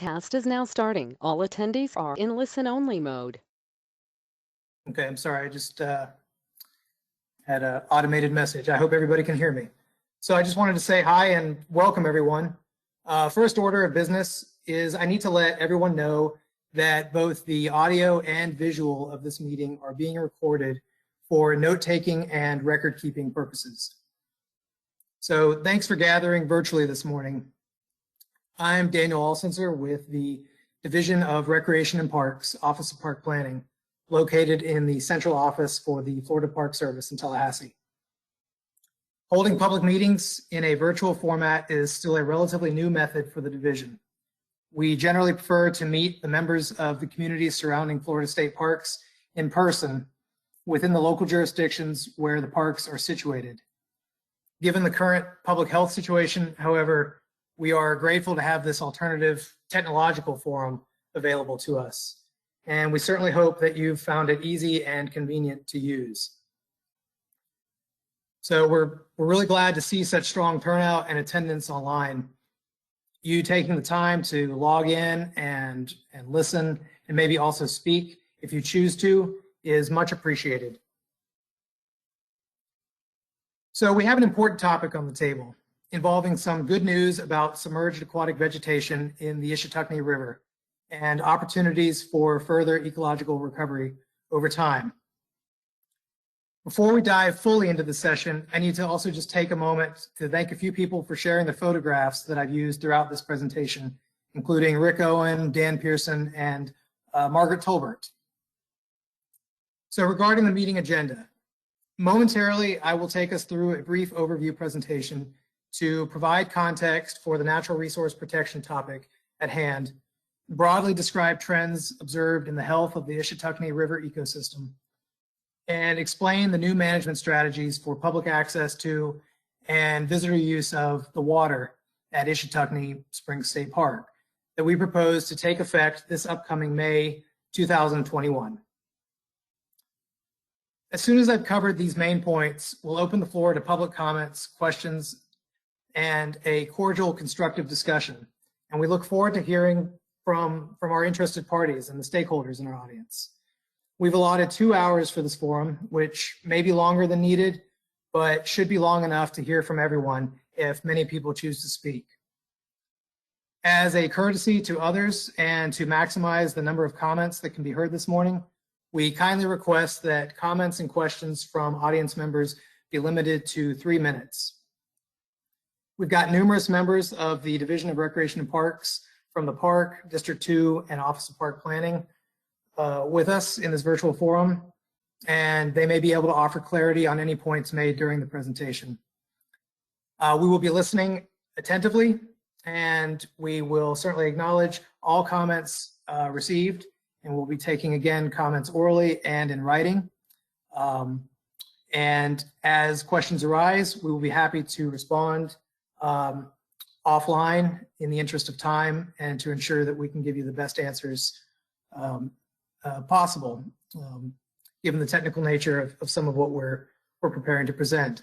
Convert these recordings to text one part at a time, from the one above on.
Cast is now starting. All attendees are in listen-only mode. Okay, I'm sorry. I just had an automated message. I hope everybody can hear me. So I just wanted to say hi and welcome everyone. First order of business is I need to let everyone know that both the audio and visual of this meeting are being recorded for note-taking and record-keeping purposes. So thanks for gathering virtually this morning. I'm Daniel Alsenser with the Division of Recreation and Parks, Office of Park Planning, located in the central office for the Florida Park Service in Tallahassee. Holding public meetings in a virtual format is still a relatively new method for the division. We generally prefer to meet the members of the communities surrounding Florida State Parks in person within the local jurisdictions where the parks are situated. Given the current public health situation, however, we are grateful to have this alternative technological forum available to us. And we certainly hope that you've found it easy and convenient to use. So we're really glad to see such strong turnout and attendance online. You taking the time to log in and listen and maybe also speak if you choose to is much appreciated. So we have an important topic on the table involving some good news about submerged aquatic vegetation in the Ichetucknee River and opportunities for further ecological recovery over time. Before we dive fully into the session, I need to also just take a moment to thank a few people for sharing the photographs that I've used throughout this presentation, including Rick Owen, Dan Pearson, and Margaret Tolbert. So regarding the meeting agenda, momentarily, I will take us through a brief overview presentation to provide context for the natural resource protection topic at hand, broadly describe trends observed in the health of the Ichetucknee River ecosystem, and explain the new management strategies for public access to and visitor use of the water at Ichetucknee Springs State Park that we propose to take effect this upcoming May 2021. As soon as I've covered these main points, we'll open the floor to public comments, questions, and a cordial, constructive discussion. And we look forward to hearing from our interested parties and the stakeholders in our audience. We've allotted 2 hours for this forum, which may be longer than needed, but should be long enough to hear from everyone if many people choose to speak. As a courtesy to others and to maximize the number of comments that can be heard this morning, we kindly request that comments and questions from audience members be limited to 3 minutes. We've got numerous members of the Division of Recreation and Parks from the Park, District 2, and Office of Park Planning with us in this virtual forum, and they may be able to offer clarity on any points made during the presentation. We will be listening attentively, and we will certainly acknowledge all comments received, and we'll be taking, again, comments orally and in writing. And as questions arise, we will be happy to respond offline in the interest of time and to ensure that we can give you the best answers possible, given the technical nature of some of what we're preparing to present.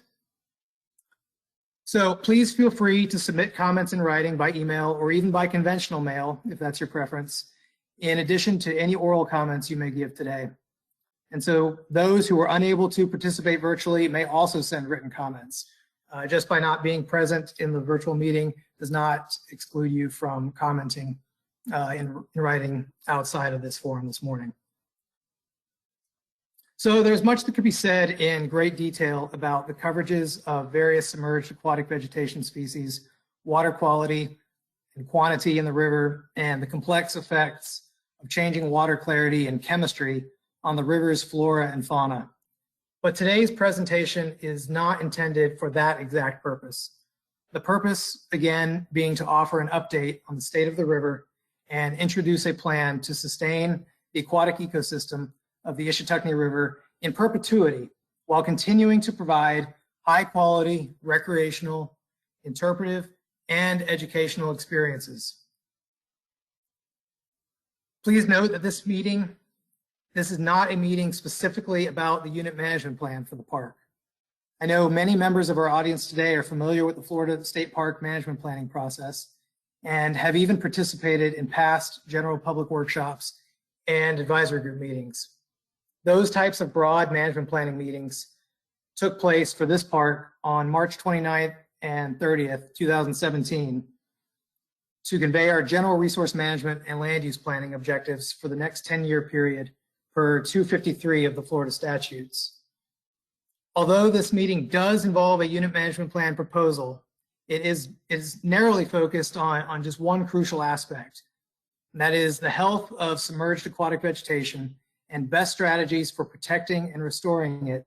So please feel free to submit comments in writing by email or even by conventional mail, if that's your preference, in addition to any oral comments you may give today. And so those who are unable to participate virtually may also send written comments. Just by not being present in the virtual meeting does not exclude you from commenting in writing outside of this forum this morning. So there's much that could be said in great detail about the coverages of various submerged aquatic vegetation species, water quality and quantity in the river, and the complex effects of changing water clarity and chemistry on the river's flora and fauna. But today's presentation is not intended for that exact purpose. The purpose, again, being to offer an update on the state of the river and introduce a plan to sustain the aquatic ecosystem of the Ichetucknee River in perpetuity while continuing to provide high-quality recreational, interpretive, and educational experiences. Please note that this is not a meeting specifically about the unit management plan for the park. I know many members of our audience today are familiar with the Florida State Park management planning process, and have even participated in past general public workshops and advisory group meetings. Those types of broad management planning meetings took place for this park on March 29th and 30th, 2017, to convey our general resource management and land use planning objectives for the next 10-year period per 253 of the Florida statutes. Although this meeting does involve a unit management plan proposal, it is narrowly focused on just one crucial aspect, and that is the health of submerged aquatic vegetation and best strategies for protecting and restoring it.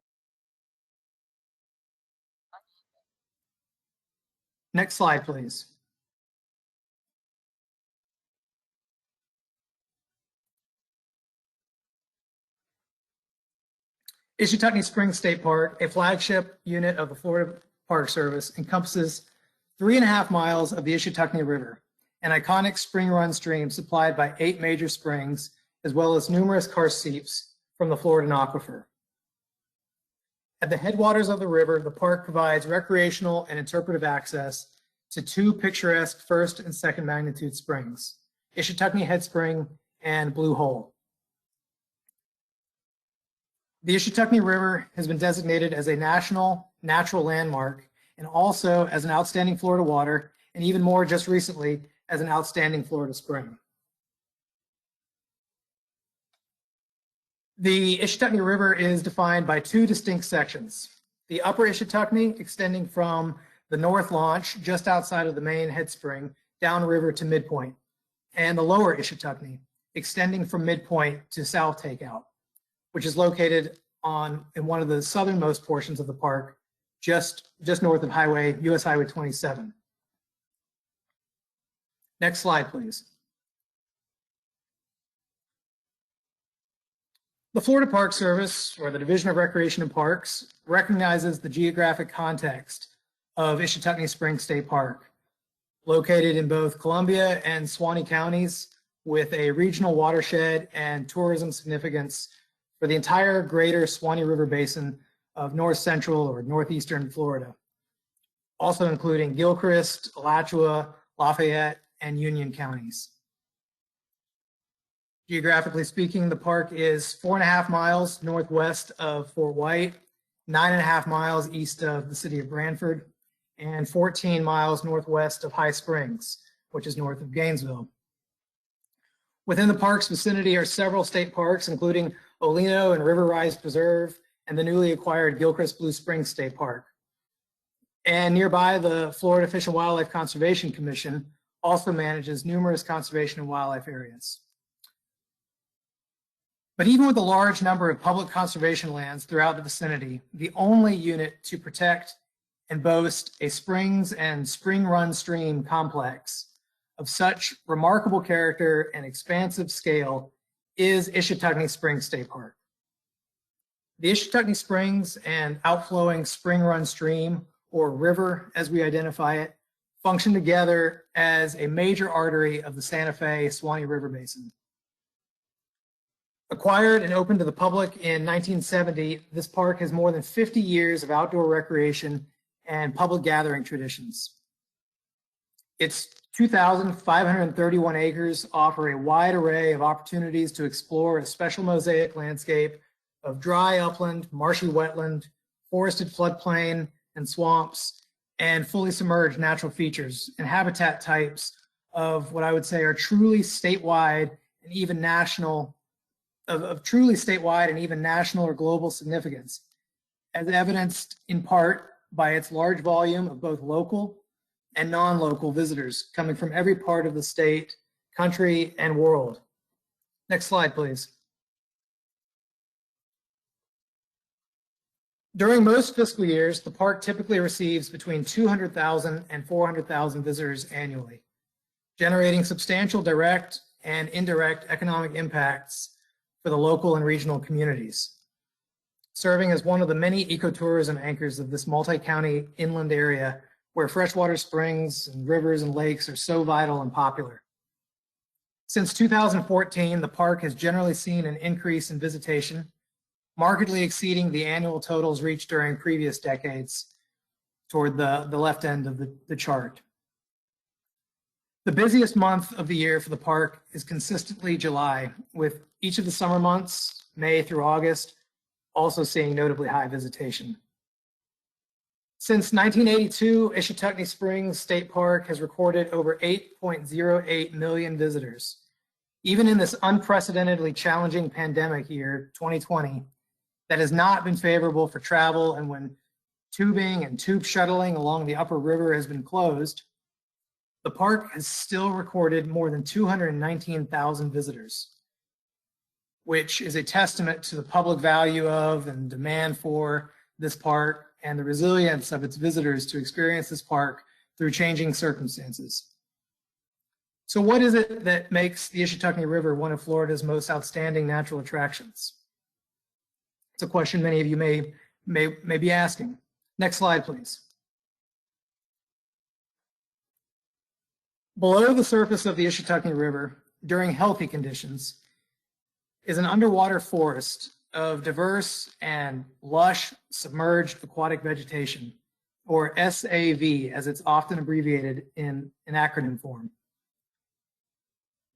Next slide, please. Ichetucknee Springs State Park, a flagship unit of the Florida Park Service, encompasses 3.5 miles of the Ichetucknee River, an iconic spring run stream supplied by 8 major springs, as well as numerous karst seeps from the Floridan aquifer. At the headwaters of the river, the park provides recreational and interpretive access to 2 picturesque first and second magnitude springs, Ichetucknee Head Spring and Blue Hole. The Ichetucknee River has been designated as a national natural landmark and also as an outstanding Florida water, and even more just recently as an outstanding Florida spring. The Ichetucknee River is defined by 2 distinct sections. The upper Ichetucknee, extending from the North Launch just outside of the main head spring downriver to Midpoint, and the lower Ichetuckney, extending from Midpoint to South Takeout, which is located in one of the southernmost portions of the park, just north of US Highway 27. Next slide, please. The Florida Park Service, or the Division of Recreation and Parks, recognizes the geographic context of Ichetucknee Springs State Park, located in both Columbia and Suwannee counties, with a regional watershed and tourism significance for the entire greater Suwannee River Basin of north central or northeastern Florida, also including Gilchrist, Alachua, Lafayette, and Union counties. Geographically speaking, the park is 4.5 miles northwest of Fort White, 9.5 miles east of the city of Branford, and 14 miles northwest of High Springs, which is north of Gainesville. Within the park's vicinity are several state parks, including Olino and River Rise Preserve, and the newly acquired Gilchrist Blue Springs State Park. And nearby, the Florida Fish and Wildlife Conservation Commission also manages numerous conservation and wildlife areas. But even with a large number of public conservation lands throughout the vicinity, the only unit to protect and boast a springs and spring run stream complex of such remarkable character and expansive scale is Ichetucknee Springs State Park. The Ichetucknee Springs and outflowing spring run stream, or river as we identify it, function together as a major artery of the Santa Fe Suwannee River Basin. Acquired and opened to the public in 1970, this park has more than 50 years of outdoor recreation and public gathering traditions. Its 2,531 acres offer a wide array of opportunities to explore a special mosaic landscape of dry upland, marshy wetland, forested floodplain and swamps, and fully submerged natural features and habitat types of what I would say are truly statewide and even national, of truly statewide and even national or global significance, as evidenced in part by its large volume of both local and non-local visitors coming from every part of the state, country, and world. Next slide, please. During most fiscal years, the park typically receives between 200,000 and 400,000 visitors annually, generating substantial direct and indirect economic impacts for the local and regional communities, serving as one of the many ecotourism anchors of this multi-county inland area where freshwater springs and rivers and lakes are so vital and popular. Since 2014, the park has generally seen an increase in visitation, markedly exceeding the annual totals reached during previous decades toward the left end of the chart. The busiest month of the year for the park is consistently July, with each of the summer months, May through August, also seeing notably high visitation. Since 1982, Ishotucknee Springs State Park has recorded over 8.08 million visitors. Even in this unprecedentedly challenging pandemic year, 2020, that has not been favorable for travel, and when tubing and tube shuttling along the upper river has been closed, the park has still recorded more than 219,000 visitors, which is a testament to the public value of and demand for this park and the resilience of its visitors to experience this park through changing circumstances. So what is it that makes the Ishotucknee River one of Florida's most outstanding natural attractions? It's a question many of you may be asking. Next slide, please. Below the surface of the Ishotucknee River, during healthy conditions, is an underwater forest of diverse and lush submerged aquatic vegetation, or SAV, as it's often abbreviated in an acronym form.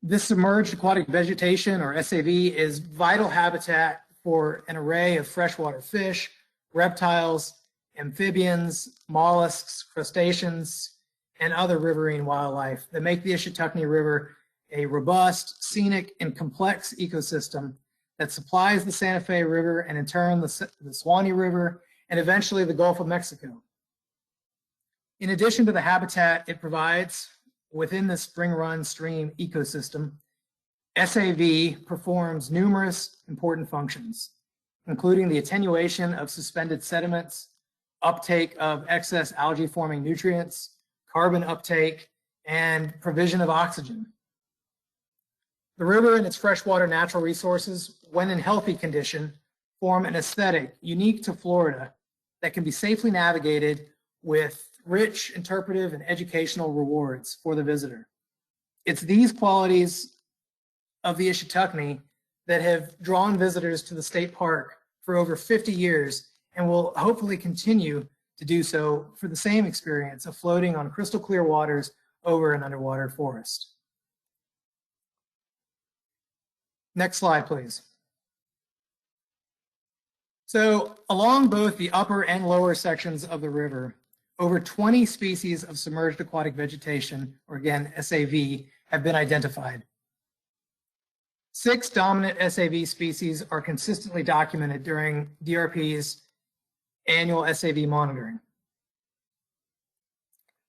This submerged aquatic vegetation, or SAV, is vital habitat for an array of freshwater fish, reptiles, amphibians, mollusks, crustaceans, and other riverine wildlife that make the Ishotucknee River a robust, scenic, and complex ecosystem that supplies the Santa Fe River and in turn the Suwannee River and eventually the Gulf of Mexico. In addition to the habitat it provides within the Spring Run stream ecosystem, SAV performs numerous important functions, including the attenuation of suspended sediments, uptake of excess algae-forming nutrients, carbon uptake, and provision of oxygen. The river and its freshwater natural resources, when in healthy condition, form an aesthetic unique to Florida that can be safely navigated with rich interpretive and educational rewards for the visitor. It's these qualities of the Ishotucknee that have drawn visitors to the state park for over 50 years and will hopefully continue to do so for the same experience of floating on crystal clear waters over an underwater forest. Next slide, please. So along both the upper and lower sections of the river, over 20 species of submerged aquatic vegetation, or again, SAV, have been identified. 6 dominant SAV species are consistently documented during DRP's annual SAV monitoring.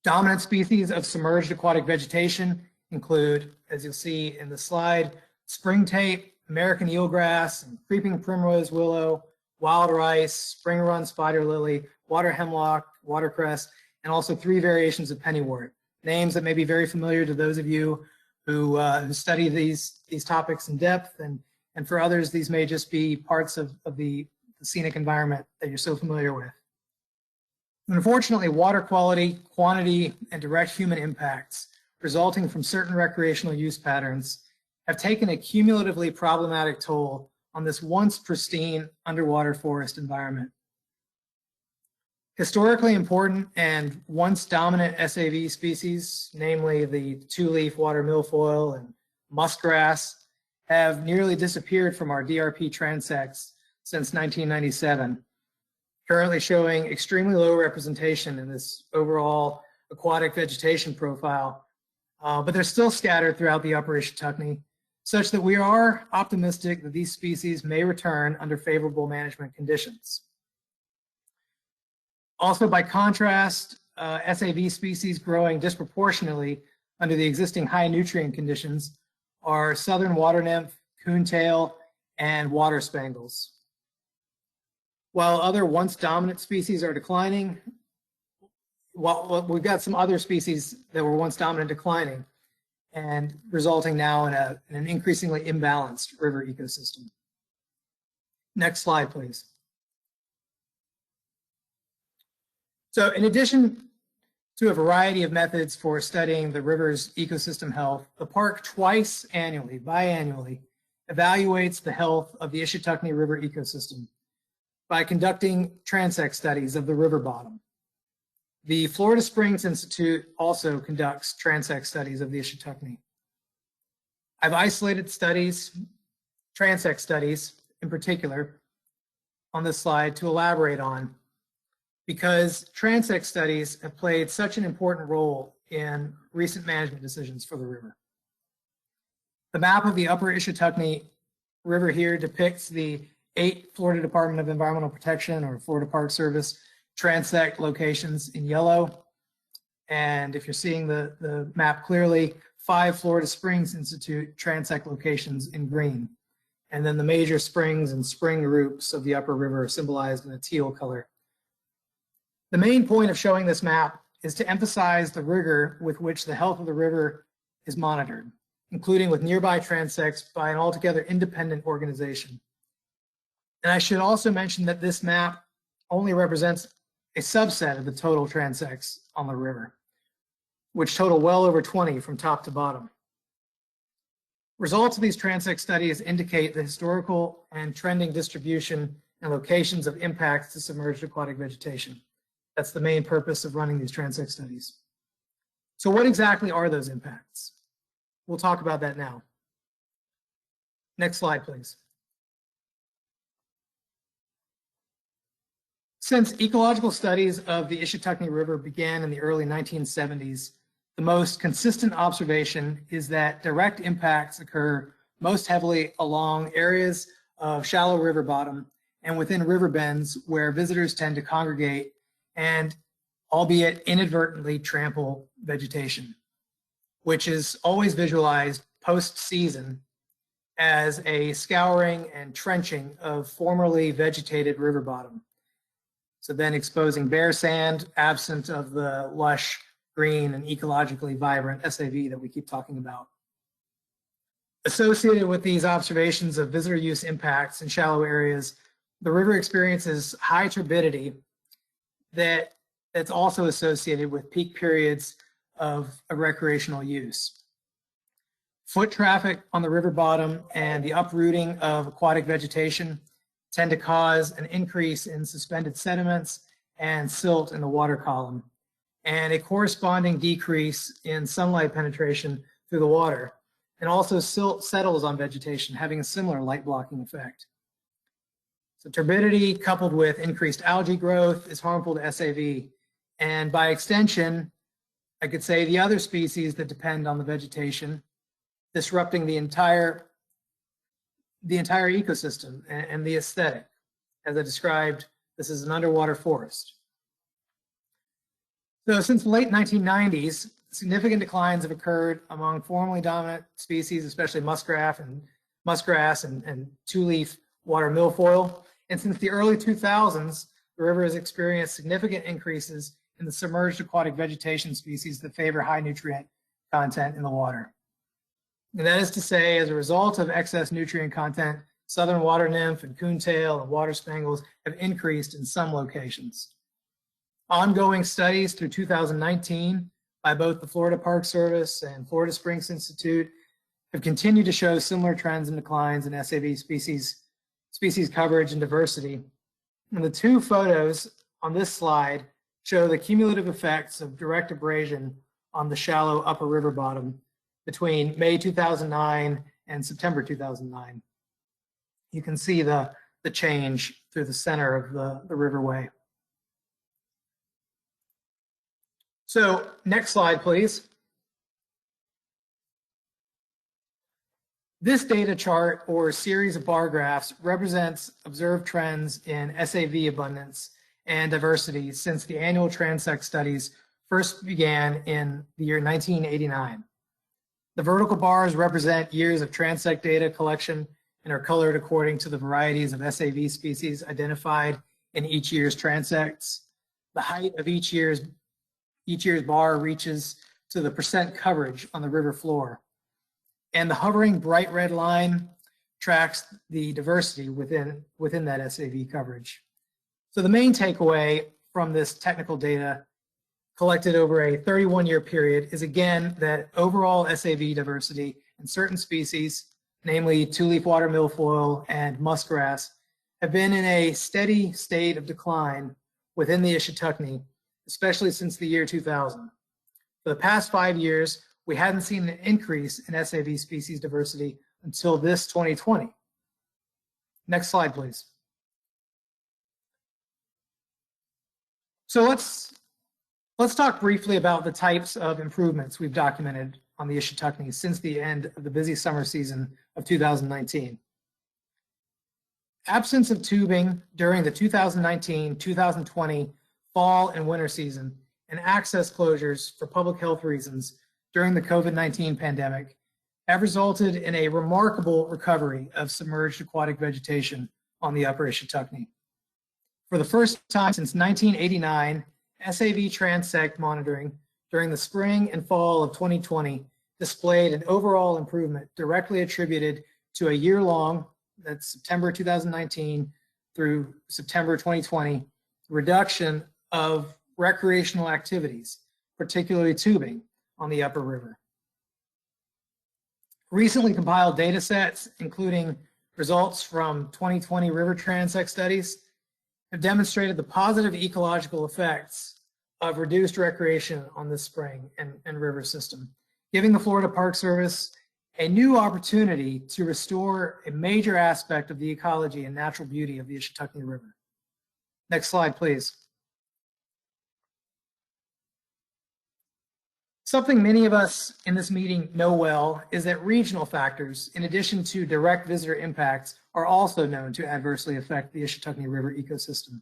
Dominant species of submerged aquatic vegetation include, as you'll see in the slide, springtape, American eelgrass, and creeping primrose willow, wild rice, spring run spider lily, water hemlock, watercress, and also 3 variations of pennywort, names that may be very familiar to those of you who study these topics in depth, and for others, these may just be parts of the scenic environment that you're so familiar with. Unfortunately, water quality, quantity, and direct human impacts resulting from certain recreational use patterns have taken a cumulatively problematic toll on this once pristine underwater forest environment. Historically important and once dominant SAV species, namely the 2-leaf water milfoil and muskgrass, have nearly disappeared from our DRP transects since 1997, currently showing extremely low representation in this overall aquatic vegetation profile, but they're still scattered throughout the upper Ishotucknee, such that we are optimistic that these species may return under favorable management conditions. Also, by contrast, SAV species growing disproportionately under the existing high nutrient conditions are southern water nymph, coontail, and water spangles. While other once dominant species are declining, we've got some other species that were once dominant declining and resulting now in an increasingly imbalanced river ecosystem. Next slide, please. So in addition to a variety of methods for studying the river's ecosystem health, the park twice annually, biannually, evaluates the health of the Ishotucknee River ecosystem by conducting transect studies of the river bottom. The Florida Springs Institute also conducts transect studies of the Ichetucknee. I've isolated studies, transect studies in particular, on this slide to elaborate on, because transect studies have played such an important role in recent management decisions for the river. The map of the upper Ichetucknee River here depicts the 8 Florida Department of Environmental Protection or Florida Park Service transect locations in yellow. And if you're seeing the map clearly, 5 Florida Springs Institute transect locations in green. And then the major springs and spring groups of the upper river are symbolized in a teal color. The main point of showing this map is to emphasize the rigor with which the health of the river is monitored, including with nearby transects by an altogether independent organization. And I should also mention that this map only represents a subset of the total transects on the river, which total well over 20 from top to bottom. Results of these transect studies indicate the historical and trending distribution and locations of impacts to submerged aquatic vegetation. That's the main purpose of running these transect studies. So what exactly are those impacts? We'll talk about that now. Next slide, please. Since ecological studies of the Ichetucknee River began in the early 1970s, the most consistent observation is that direct impacts occur most heavily along areas of shallow river bottom and within river bends where visitors tend to congregate and, albeit inadvertently, trample vegetation, which is always visualized post-season as a scouring and trenching of formerly vegetated river bottom. So then exposing bare sand, absent of the lush, green, and ecologically vibrant SAV that we keep talking about. Associated with these observations of visitor use impacts in shallow areas, the river experiences high turbidity that's also associated with peak periods of recreational use. Foot traffic on the river bottom and the uprooting of aquatic vegetation tend to cause an increase in suspended sediments and silt in the water column, and a corresponding decrease in sunlight penetration through the water. And also silt settles on vegetation, having a similar light blocking effect. So turbidity coupled with increased algae growth is harmful to SAV. And by extension, I could say the other species that depend on the vegetation, disrupting the entire ecosystem and the aesthetic. As I described, this is an underwater forest. So since the late 1990s, significant declines have occurred among formerly dominant species, especially muskrat and muskgrass and two-leaf water milfoil. And since the early 2000s, the river has experienced significant increases in the submerged aquatic vegetation species that favor high nutrient content in the water. And that is to say, as a result of excess nutrient content, southern water nymph and coontail and water spangles have increased in some locations. Ongoing studies through 2019 by both the Florida Park Service and Florida Springs Institute have continued to show similar trends and declines in SAV species coverage and diversity. And the 2 photos on this slide show the cumulative effects of direct abrasion on the shallow upper river bottom between May 2009 and September 2009. You can see the change through the center of the riverway. So next slide, please. This data chart or series of bar graphs represents observed trends in SAV abundance and diversity since the annual transect studies first began in the year 1989. The vertical bars represent years of transect data collection and are colored according to the varieties of SAV species identified in each year's transects. The height of each year's bar reaches to the percent coverage on the river floor. And the hovering bright red line tracks the diversity within that SAV coverage. So the main takeaway from this technical data collected over a 31-year period is again that overall SAV diversity in certain species, namely two-leaf water milfoil and muskgrass, have been in a steady state of decline within the Ichetucknee especially since the year 2000. For the past 5 years, we hadn't seen an increase in SAV species diversity until this 2020. Next slide, please. So let's talk briefly about the types of improvements we've documented on the Ichetucknee since the end of the busy summer season of 2019. Absence of tubing during the 2019-2020 fall and winter season and access closures for public health reasons during the COVID-19 pandemic have resulted in a remarkable recovery of submerged aquatic vegetation on the upper Ichetucknee. For the first time since 1989, SAV transect monitoring during the spring and fall of 2020 displayed an overall improvement directly attributed to a year-long, that's September 2019 through September 2020, reduction of recreational activities, particularly tubing, on the upper river. Recently compiled data sets, including results from 2020 river transect studies, have demonstrated the positive ecological effects of reduced recreation on the spring and river system, giving the Florida Park Service a new opportunity to restore a major aspect of the ecology and natural beauty of the Ichetucknee River. Next slide, please. Something many of us in this meeting know well is that regional factors, in addition to direct visitor impacts, are also known to adversely affect the Ichetucknee River ecosystem.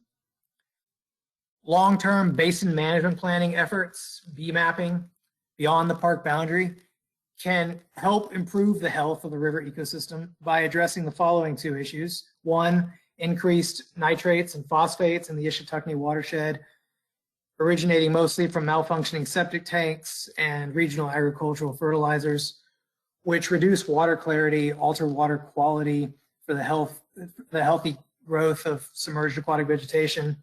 Long-term basin management planning efforts, BMAPPing, beyond the park boundary, can help improve the health of the river ecosystem by addressing the following two issues. One, increased nitrates and phosphates in the Ichetucknee watershed, originating mostly from malfunctioning septic tanks and regional agricultural fertilizers, which reduce water clarity, alter water quality for the healthy growth of submerged aquatic vegetation,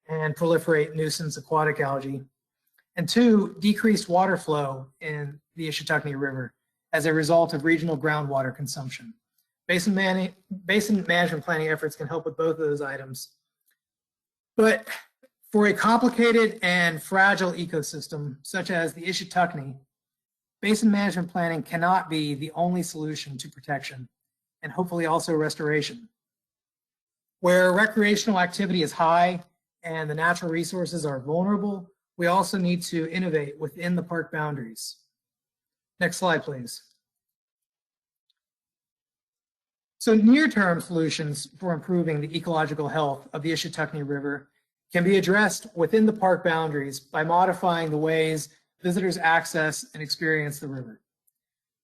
and proliferate nuisance aquatic algae. And two, decreased water flow in the Ichetucknee River as a result of regional groundwater consumption. Basin management planning efforts can help with both of those items. But for a complicated and fragile ecosystem, such as the Ichetucknee, basin management planning cannot be the only solution to protection, and hopefully also restoration. Where recreational activity is high and the natural resources are vulnerable, we also need to innovate within the park boundaries. Next slide, please. So near-term solutions for improving the ecological health of the Ichetucknee River can be addressed within the park boundaries by modifying the ways visitors access and experience the river.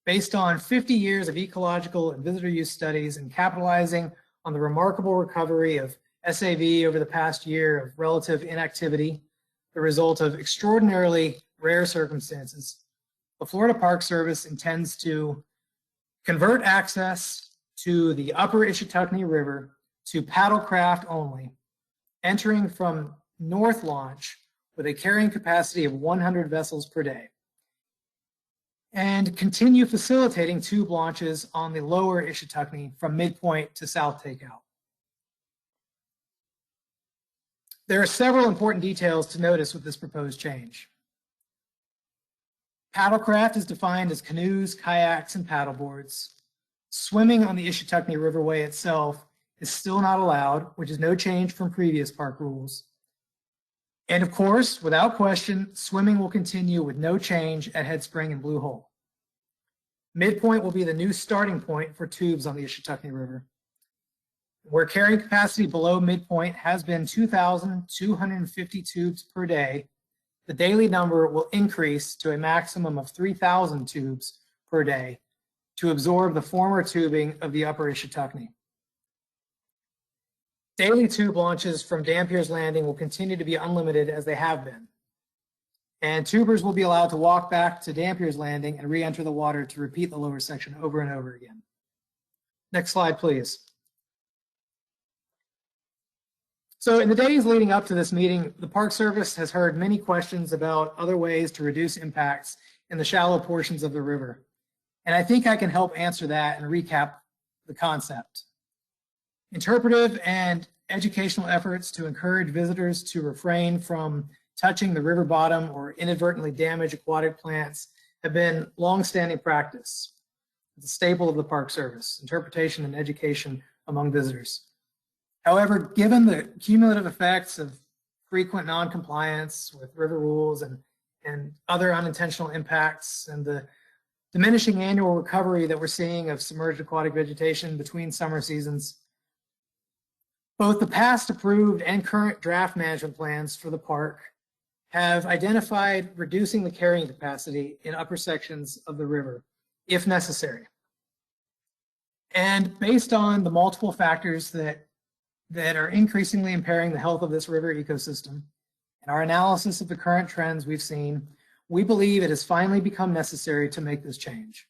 Based on 50 years of ecological and visitor use studies and capitalizing on the remarkable recovery of SAV over the past year of relative inactivity, the result of extraordinarily rare circumstances, the Florida Park Service intends to convert access to the upper Ichetucknee River to paddlecraft only, entering from North Launch with a carrying capacity of 100 vessels per day, and continue facilitating tube launches on the lower Ichetucknee from Midpoint to South Takeout. There are several important details to notice with this proposed change. Paddlecraft is defined as canoes, kayaks, and paddleboards. Swimming on the Ichetucknee Riverway itself is still not allowed, which is no change from previous park rules. And of course, without question, swimming will continue with no change at Head Spring and Blue Hole. Midpoint will be the new starting point for tubes on the Ichetucknee River. Where carrying capacity below midpoint has been 2,250 tubes per day, the daily number will increase to a maximum of 3,000 tubes per day to absorb the former tubing of the upper Ichetucknee. Daily tube launches from Dampier's Landing will continue to be unlimited as they have been. And tubers will be allowed to walk back to Dampier's Landing and re-enter the water to repeat the lower section over and over again. Next slide, please. So in the days leading up to this meeting, the Park Service has heard many questions about other ways to reduce impacts in the shallow portions of the river. And I think I can help answer that and recap the concept. Interpretive and educational efforts to encourage visitors to refrain from touching the river bottom or inadvertently damage aquatic plants have been long-standing practice. It's a staple of the Park Service, interpretation and education among visitors. However, given the cumulative effects of frequent non-compliance with river rules and other unintentional impacts and the diminishing annual recovery that we're seeing of submerged aquatic vegetation between summer seasons, both the past approved and current draft management plans for the park have identified reducing the carrying capacity in upper sections of the river, if necessary. And based on the multiple factors that are increasingly impairing the health of this river ecosystem and our analysis of the current trends we've seen, we believe it has finally become necessary to make this change.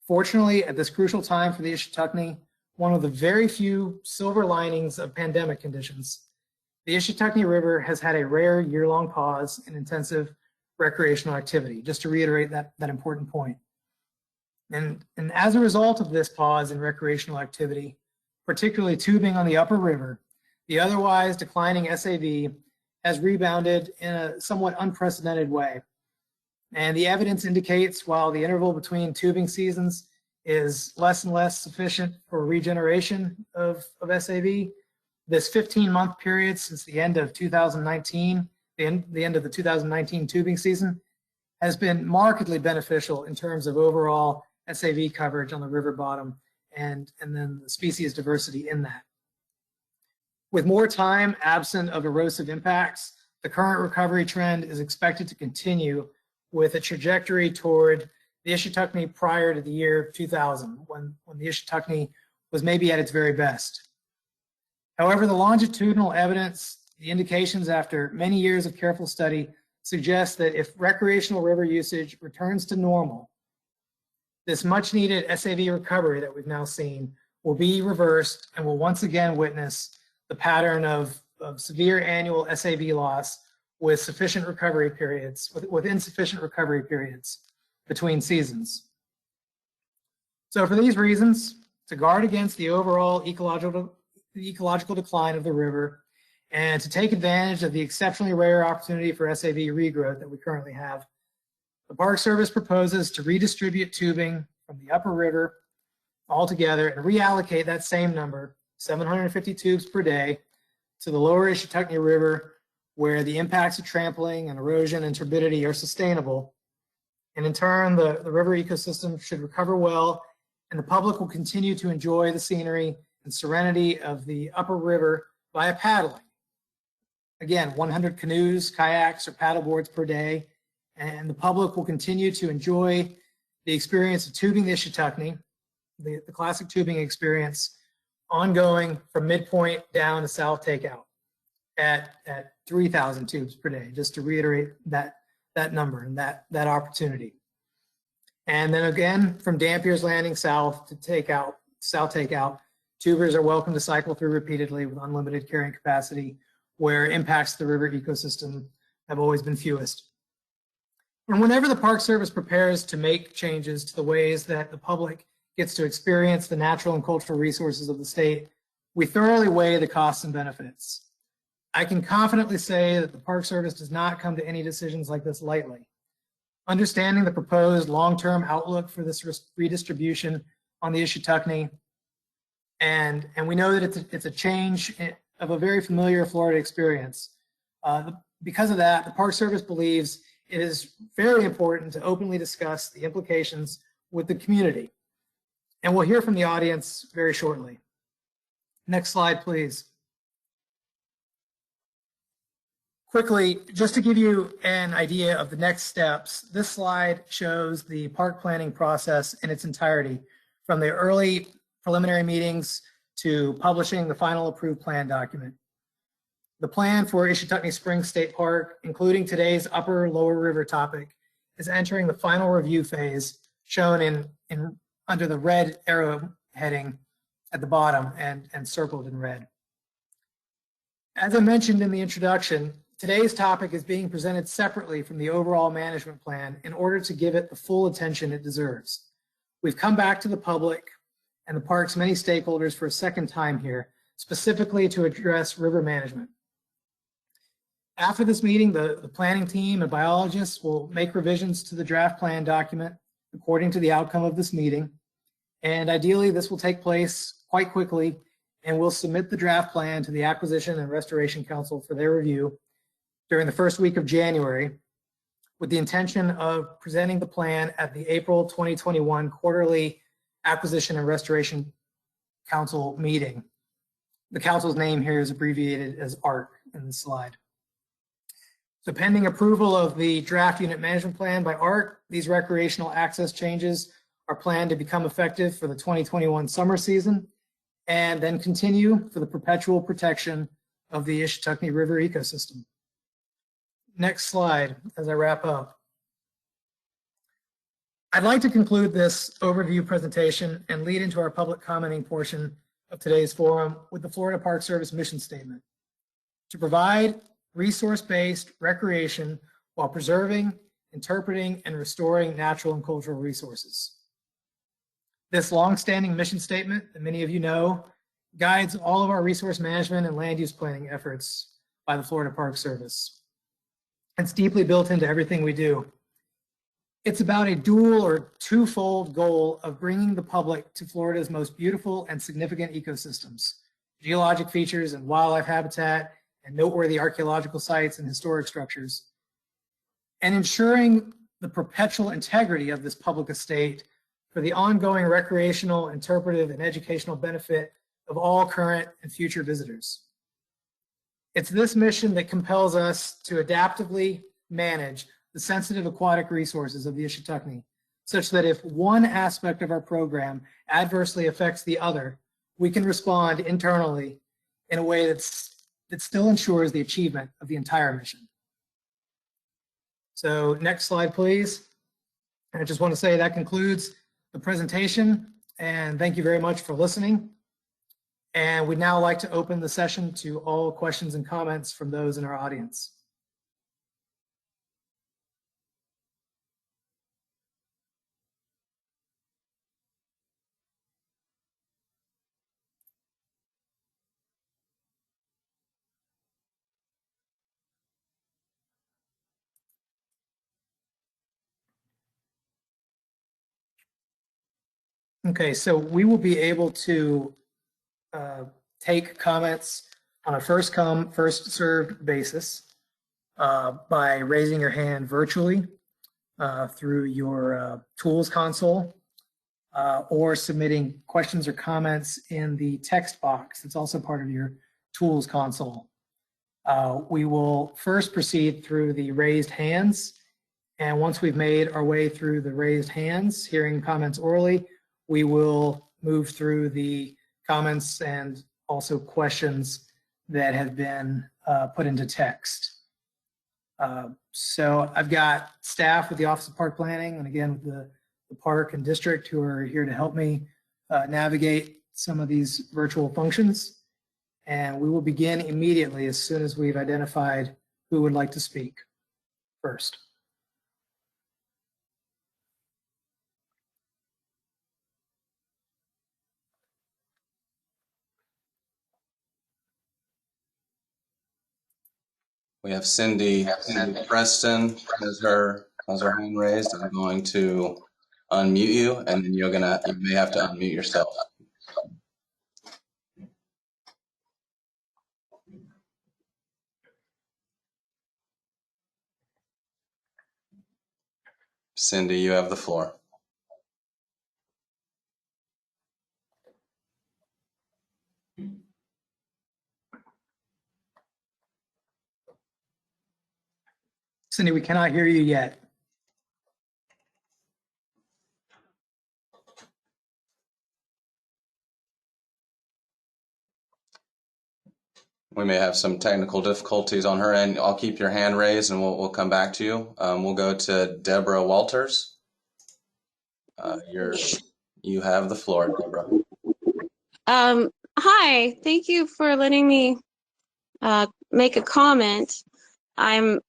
Fortunately, at this crucial time for the Ichetucknee, one of the very few silver linings of pandemic conditions, the Ichetucknee River has had a rare year-long pause in intensive recreational activity, just to reiterate that important point. And as a result of this pause in recreational activity, particularly tubing on the upper river, the otherwise declining SAV has rebounded in a somewhat unprecedented way. And the evidence indicates while the interval between tubing seasons is less and less sufficient for regeneration of SAV, this 15-month period since the end of 2019, the end of the 2019 tubing season, has been markedly beneficial in terms of overall SAV coverage on the river bottom and then the species diversity in that. With more time absent of erosive impacts, the current recovery trend is expected to continue with a trajectory toward the Ichetucknee prior to the year 2000, when the Ichetucknee was maybe at its very best. However, the longitudinal evidence, the indications after many years of careful study, suggest that if recreational river usage returns to normal, this much needed SAV recovery that we've now seen will be reversed and will once again witness the pattern of severe annual SAV loss with insufficient recovery periods between seasons. So for these reasons, to guard against the overall ecological decline of the river and to take advantage of the exceptionally rare opportunity for SAV regrowth that we currently have, the Park Service proposes to redistribute tubing from the upper river altogether and reallocate that same number, 750 tubes per day, to the lower Ichetucknee River, where the impacts of trampling and erosion and turbidity are sustainable. And in turn, the river ecosystem should recover well, and the public will continue to enjoy the scenery and serenity of the upper river via paddling. Again, 100 canoes, kayaks, or paddleboards per day, and the public will continue to enjoy the experience of tubing the Ichetucknee, the classic tubing experience, ongoing from midpoint down to south takeout at 3,000 tubes per day, just to reiterate that number and that opportunity. And then again, from Dampier's Landing south to south takeout, tubers are welcome to cycle through repeatedly with unlimited carrying capacity, where impacts to the river ecosystem have always been fewest. And whenever the Park Service prepares to make changes to the ways that the public gets to experience the natural and cultural resources of the state, we thoroughly weigh the costs and benefits. I can confidently say that the Park Service does not come to any decisions like this lightly. Understanding the proposed long-term outlook for this redistribution on the Ichetucknee, and we know that it's a change of a very familiar Florida experience. Because of that, the Park Service believes it is very important to openly discuss the implications with the community. And we'll hear from the audience very shortly. Next slide, please. Quickly, just to give you an idea of the next steps, this slide shows the park planning process in its entirety, from the early preliminary meetings to publishing the final approved plan document. The plan for Ichetucknee Springs State Park, including today's upper lower river topic, is entering the final review phase, shown under the red arrow heading at the bottom and circled in red. As I mentioned in the introduction, today's topic is being presented separately from the overall management plan in order to give it the full attention it deserves. We've come back to the public and the park's many stakeholders for a second time here, specifically to address river management. After this meeting, the planning team and biologists will make revisions to the draft plan document according to the outcome of this meeting. And ideally, this will take place quite quickly, and we'll submit the draft plan to the Acquisition and Restoration Council for their review during the first week of January, with the intention of presenting the plan at the April 2021 quarterly Acquisition and Restoration Council meeting. The council's name here is abbreviated as ARC in the slide. So pending approval of the draft unit management plan by ARC, these recreational access changes are planned to become effective for the 2021 summer season and then continue for the perpetual protection of the Ichetucknee River ecosystem. Next slide as I wrap up. I'd like to conclude this overview presentation and lead into our public commenting portion of today's forum with the Florida Park Service mission statement: to provide resource-based recreation while preserving, interpreting, and restoring natural and cultural resources. This long-standing mission statement that many of you know guides all of our resource management and land use planning efforts by the Florida Park Service. It's deeply built into everything we do. It's about a dual or twofold goal of bringing the public to Florida's most beautiful and significant ecosystems, geologic features and wildlife habitat, and noteworthy archaeological sites and historic structures, and ensuring the perpetual integrity of this public estate for the ongoing recreational, interpretive, and educational benefit of all current and future visitors. It's this mission that compels us to adaptively manage the sensitive aquatic resources of the Ichetucknee, such that if one aspect of our program adversely affects the other, we can respond internally in a way that still ensures the achievement of the entire mission. So next slide, please. And I just want to say that concludes the presentation, and thank you very much for listening. And we'd now like to open the session to all questions and comments from those in our audience. Okay, so we will be able to take comments on a first come, first served basis by raising your hand virtually through your tools console or submitting questions or comments in the text box. It's also part of your tools console. We will first proceed through the raised hands, and once we've made our way through the raised hands, hearing comments orally, we will move through the comments and also questions that have been put into text. So I've got staff with the Office of Park Planning and again with the park and district who are here to help me navigate some of these virtual functions. And we will begin immediately as soon as we've identified who would like to speak first. We have Cindy Preston has her hand raised. I'm going to unmute you, and then you may have to unmute yourself. Cindy, you have the floor. Cindy, we cannot hear you yet. We may have some technical difficulties on her end. I'll keep your hand raised and we'll come back to you. We'll go to Deborah Walters. You have the floor, Deborah. Hi, thank you for letting me make a comment.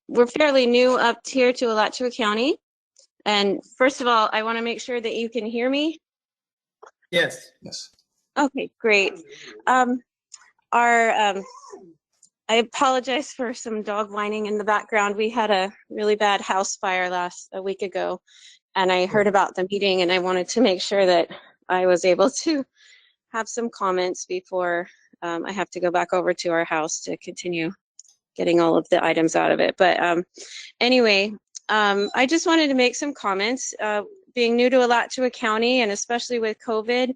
We're fairly new up here to Alachua County. And first of all, I want to make sure that you can hear me. Yes. Yes. Okay, great. I apologize for some dog whining in the background. We had a really bad house fire a week ago, and I heard about the meeting, and I wanted to make sure that I was able to have some comments before I have to go back over to our house to continue getting all of the items out of it. But anyway, I just wanted to make some comments. Being new to Alachua County, and especially with COVID,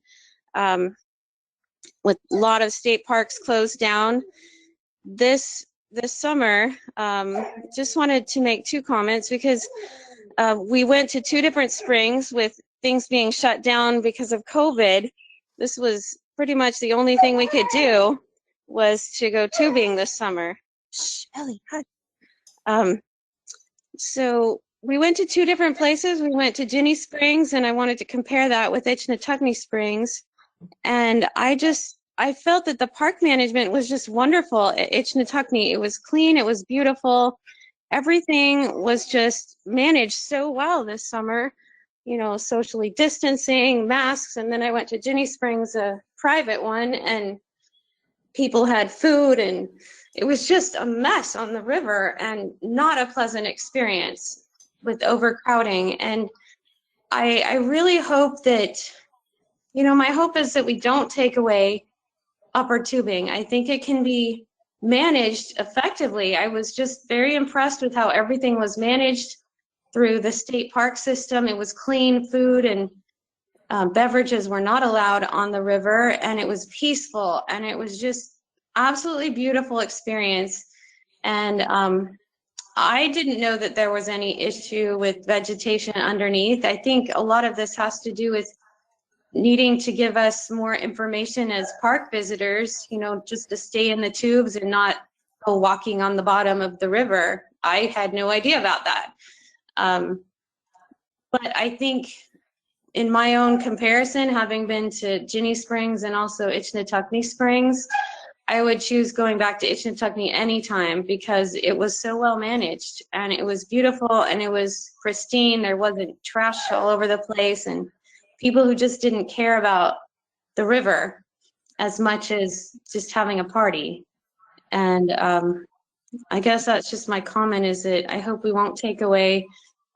with a lot of state parks closed down this summer, just wanted to make two comments because we went to two different springs with things being shut down because of COVID. This was pretty much the only thing we could do was to go tubing this summer. Shh, Ellie, hush. So we went to two different places. We went to Ginny Springs, and I wanted to compare that with Ichnetucknee Springs. And I felt that the park management was just wonderful at Ichnetucknee. It was clean, it was beautiful. Everything was just managed so well this summer, you know, socially distancing, masks. And then I went to Ginny Springs, a private one, and people had food, and it was just a mess on the river and not a pleasant experience with overcrowding. And I really hope that, you know, my hope is that we don't take away upper tubing. I think it can be managed effectively. I was just very impressed with how everything was managed through the state park system. It was clean. Food and beverages were not allowed on the river, and it was peaceful, and it was just absolutely beautiful experience. And I didn't know that there was any issue with vegetation underneath. I think a lot of this has to do with needing to give us more information as park visitors, you know, just to stay in the tubes and not go walking on the bottom of the river. I had no idea about that. But I think in my own comparison, having been to Ginny Springs and also Ichnetucknee Springs, I would choose going back to Ichnetucknee anytime because it was so well managed and it was beautiful and it was pristine. There wasn't trash all over the place and people who just didn't care about the river as much as just having a party. And I guess that's just my comment, is that I hope we won't take away.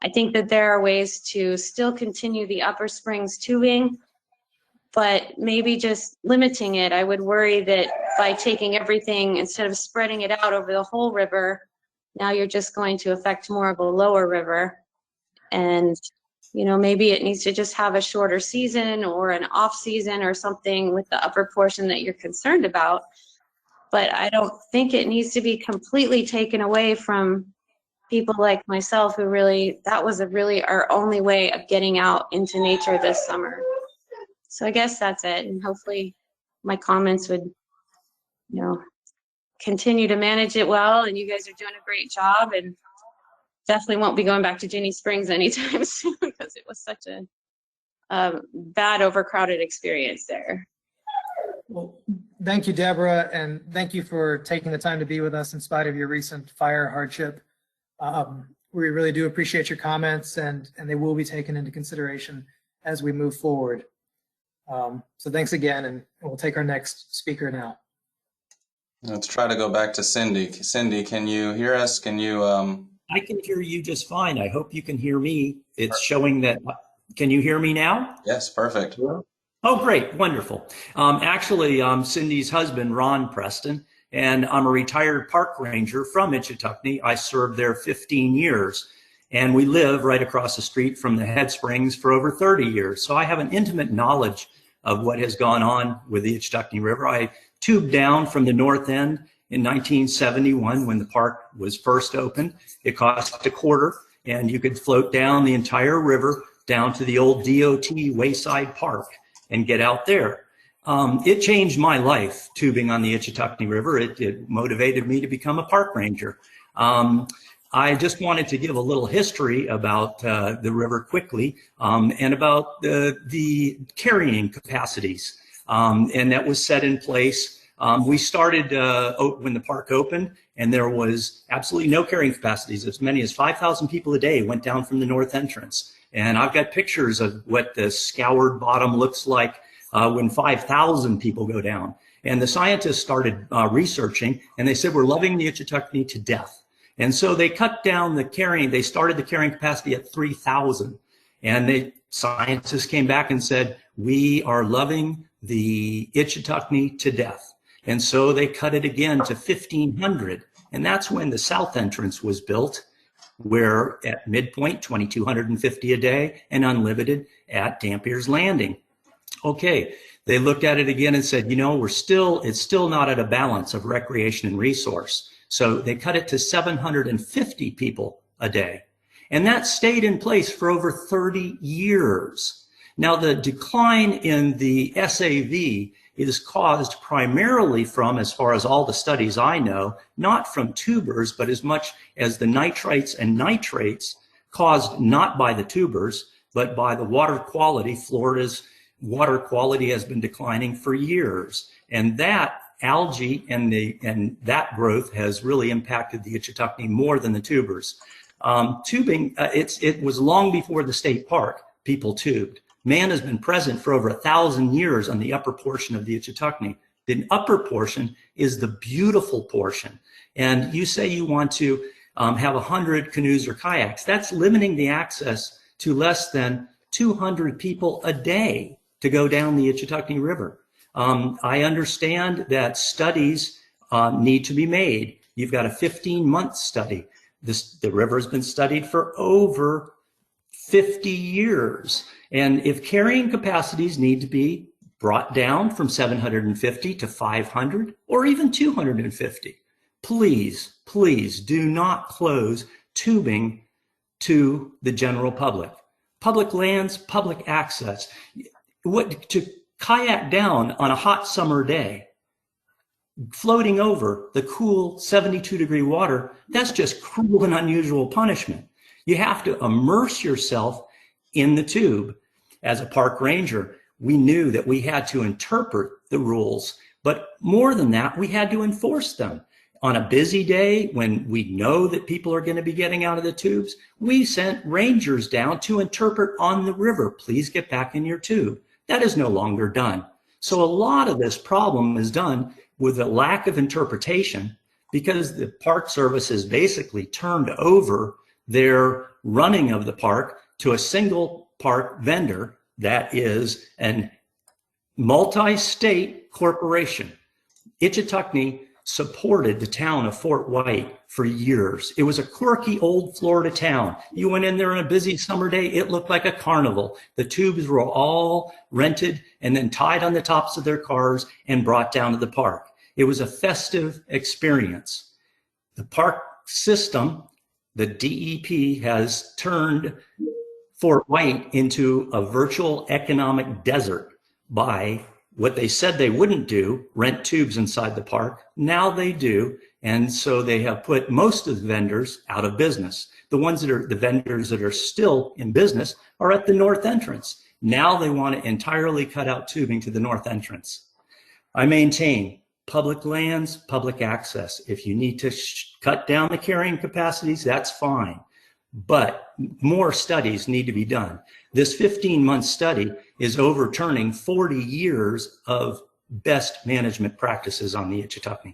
I think that there are ways to still continue the Upper Springs tubing, but maybe just limiting it. I would worry that by taking everything, instead of spreading it out over the whole river, now you're just going to affect more of the lower river. And you know, maybe it needs to just have a shorter season or an off season or something with the upper portion that you're concerned about. But I don't think it needs to be completely taken away from people like myself who really, that was really our only way of getting out into nature this summer. So I guess that's it. And hopefully my comments would, you know, continue to manage it well. And you guys are doing a great job. And definitely won't be going back to Ginny Springs anytime soon because it was such a bad overcrowded experience there. Well, thank you, Deborah, and thank you for taking the time to be with us in spite of your recent fire hardship. We really do appreciate your comments, and they will be taken into consideration as we move forward. So thanks again, and we'll take our next speaker now. Let's try to go back to Cindy. Cindy, can you hear us? Can you? I can hear you just fine. I hope you can hear me. It's showing that. Can you hear me now? Yes, perfect. Oh, great. Wonderful. Actually, I'm Cindy's husband, Ron Preston, and I'm a retired park ranger from Ichnetucknee. I served there 15 years, and we live right across the street from the Head Springs for over 30 years. So I have an intimate knowledge of what has gone on with the Ichnetucknee River. I tubed down from the north end in 1971 when the park was first opened. It cost $0.25, and you could float down the entire river down to the old DOT Wayside Park and get out there. It changed my life, tubing on the Ichnetucknee River. It motivated me to become a park ranger. I just wanted to give a little history about the river quickly and about the carrying capacities. And that was set in place. We started when the park opened, and there was absolutely no carrying capacities. As many as 5,000 people a day went down from the north entrance. And I've got pictures of what the scoured bottom looks like when 5,000 people go down. And the scientists started researching, and they said, we're loving the Ichetucknee to death. And so they cut down the carrying, they started the carrying capacity at 3,000. And the scientists came back and said, we are loving the Ichetucknee to death. And so they cut it again to 1,500. And that's when the south entrance was built, where at midpoint, 2,250 a day and unlimited at Dampier's Landing. Okay, they looked at it again and said, you know, it's still not at a balance of recreation and resource. So they cut it to 750 people a day. And that stayed in place for over 30 years. Now, the decline in the SAV is caused primarily from, as far as all the studies I know, not from tubers, but as much as the nitrites and nitrates caused not by the tubers, but by the water quality. Florida's water quality has been declining for years. And that algae and that growth has really impacted the Ichetucknee more than the tubers. Tubing, it was long before the state park, people tubed. Man has been present for over 1,000 years on the upper portion of the Ichetucknee. The upper portion is the beautiful portion. And you say you want to have 100 canoes or kayaks. That's limiting the access to less than 200 people a day to go down the Ichetucknee River. I understand that studies need to be made. You've got a 15-month study. The river has been studied for over 50 years. And if carrying capacities need to be brought down from 750 to 500 or even 250, please, please do not close tubing to the general public. Public lands, public access. To kayak down on a hot summer day, floating over the cool 72-degree water, that's just cruel and unusual punishment. You have to immerse yourself in the tube. As a park ranger, we knew that we had to interpret the rules, but more than that, we had to enforce them. On a busy day when we know that people are going to be getting out of the tubes, we sent rangers down to interpret on the river. Please get back in your tube. That is no longer done. So a lot of this problem is done with a lack of interpretation because the Park Service has basically turned over their running of the park to a single park vendor that is a multi-state corporation. Ichetucknee supported the town of Fort White for years. It was a quirky old Florida town. You went in there on a busy summer day, it looked like a carnival. The tubes were all rented and then tied on the tops of their cars and brought down to the park. It was a festive experience. The park system, the DEP, has turned Fort White into a virtual economic desert by what they said they wouldn't do, rent tubes inside the park. Now they do. And so they have put most of the vendors out of business. The vendors that are still in business are at the north entrance. Now they want to entirely cut out tubing to the north entrance. I maintain public lands, public access. If you need to cut down the carrying capacities, that's fine. But more studies need to be done. This 15-month study is overturning 40 years of best management practices on the Ichetucknee.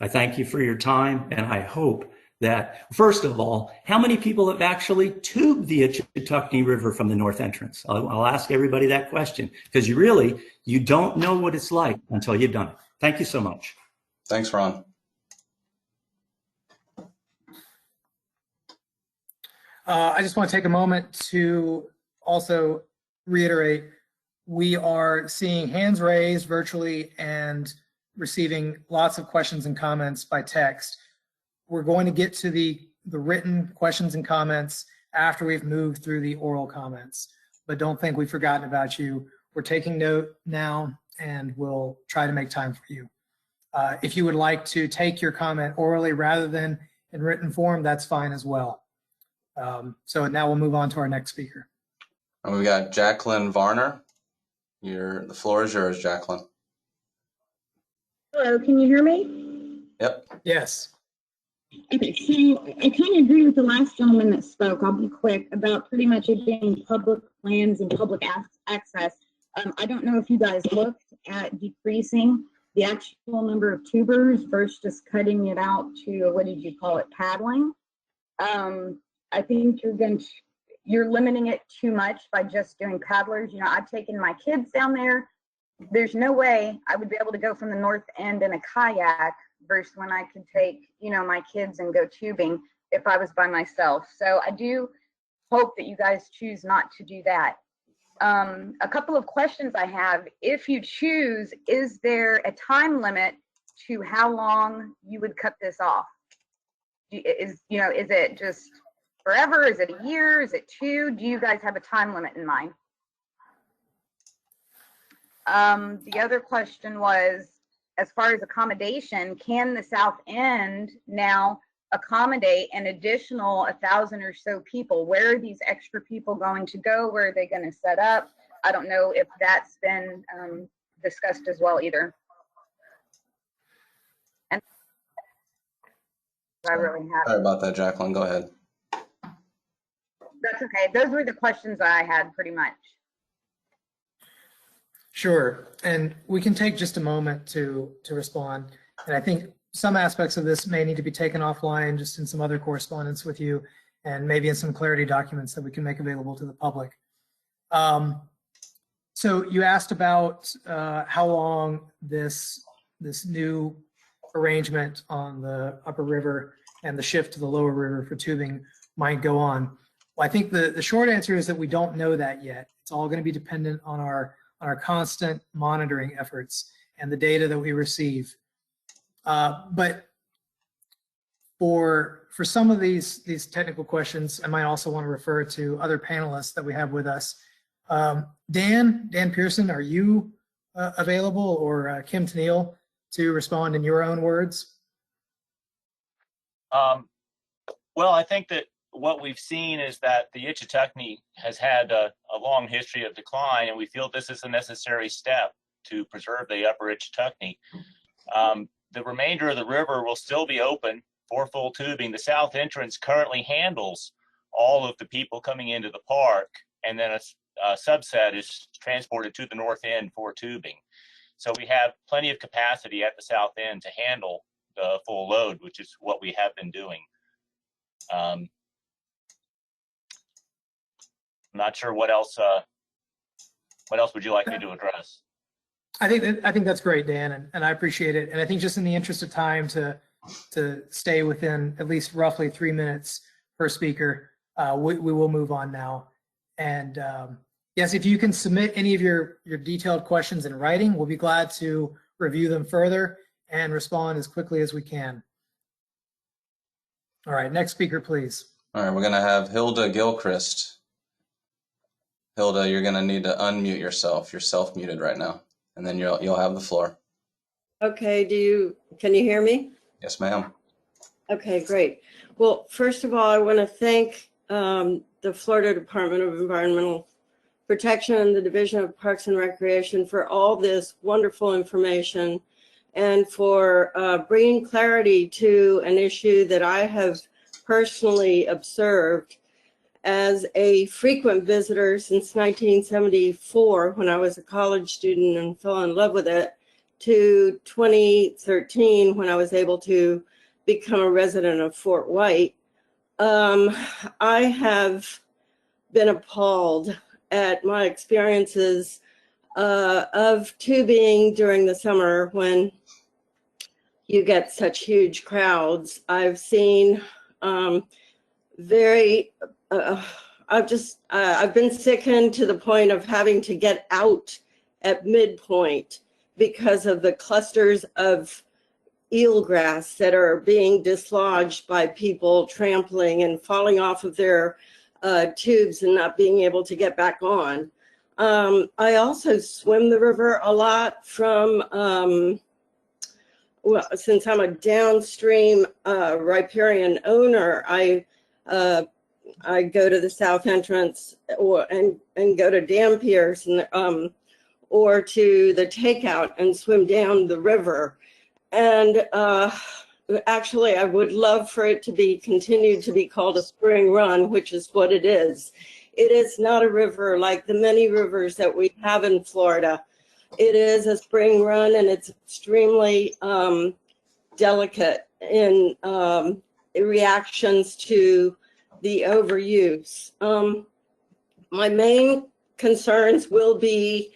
I thank you for your time, and I hope that, first of all, how many people have actually tubed the Ichetucknee River from the north entrance? I'll ask everybody that question, because you don't know what it's like until you've done it. Thank you so much. Thanks, Ron. I just want to take a moment to also reiterate, we are seeing hands raised virtually and receiving lots of questions and comments by text. We're going to get to the written questions and comments after we've moved through the oral comments, but don't think we've forgotten about you. We're taking note now and we'll try to make time for you. If you would like to take your comment orally rather than in written form, that's fine as well. So now we'll move on to our next speaker. And we got Jacqueline Varner. The floor is yours, Jacqueline. Hello, can you hear me? Yep. Yes. Okay, so I kind of agree with the last gentleman that spoke. I'll be quick about pretty much it being public lands and public access. I don't know if you guys looked at decreasing the actual number of tubers versus just cutting it out to, what did you call it, paddling. I think you're limiting it too much by just doing paddlers. You know, I've taken my kids down there. There's no way I would be able to go from the north end in a kayak versus when I could take, you know, my kids and go tubing if I was by myself. So I do hope that you guys choose not to do that. A couple of questions I have. If you choose, is there a time limit to how long you would cut this off? Is it just forever? Is it a year? Is it 2? Do you guys have a time limit in mind? The other question was, as far as accommodation, can the South End now accommodate an additional 1,000 or so people? Where are these extra people going to go? Where are they going to set up? I don't know if that's been discussed as well either. And I really have. Sorry about that, Jacqueline. Go ahead. That's okay. Those were the questions I had pretty much. Sure, and we can take just a moment to respond. And I think some aspects of this may need to be taken offline, just in some other correspondence with you, and maybe in some clarity documents that we can make available to the public. So you asked about how long this new arrangement on the upper river and the shift to the lower river for tubing might go on. Well, I think the short answer is that we don't know that yet. It's all going to be dependent on our constant monitoring efforts and the data that we receive. But for some of these technical questions, I might also want to refer to other panelists that we have with us. Dan Pearson, are you available, or Kim Tennille, to respond in your own words? Well, I think that what we've seen is that the Ichetucknee has had a long history of decline, and we feel this is a necessary step to preserve the upper Ichetucknee. The remainder of the river will still be open for full tubing. The south entrance currently handles all of the people coming into the park, and then a subset is transported to the north end for tubing. So we have plenty of capacity at the south end to handle the full load, which is what we have been doing. I'm not sure what else would you like me to address? I think that's great, Dan, and I appreciate it. And I think just in the interest of time to stay within at least roughly 3 minutes per speaker, we will move on now. And yes, if you can submit any of your detailed questions in writing, we'll be glad to review them further and respond as quickly as we can. All right, next speaker, please. All right, we're going to have Hilda Gilchrist. Hilda, you're going to need to unmute yourself. You're self-muted right now, and then you'll have the floor. Okay, can you hear me? Yes, ma'am. Okay, great. Well, first of all, I want to thank the Florida Department of Environmental Protection and the Division of Parks and Recreation for all this wonderful information and for bringing clarity to an issue that I have personally observed as a frequent visitor since 1974, when I was a college student and fell in love with it, to 2013, when I was able to become a resident of Fort White. I have been appalled at my experiences of tubing during the summer when you get such huge crowds. I've seen I've been sickened to the point of having to get out at midpoint because of the clusters of eelgrass that are being dislodged by people trampling and falling off of their tubes and not being able to get back on. I also swim the river a lot from, well, since I'm a downstream riparian owner, I go to the south entrance and go to Dampiers and or to the takeout and swim down the river. And actually, I would love for it to be continued to be called a spring run, which is what it is. It is not a river like the many rivers that we have in Florida. It is a spring run, and it's extremely delicate in reactions to the overuse. My main concerns will be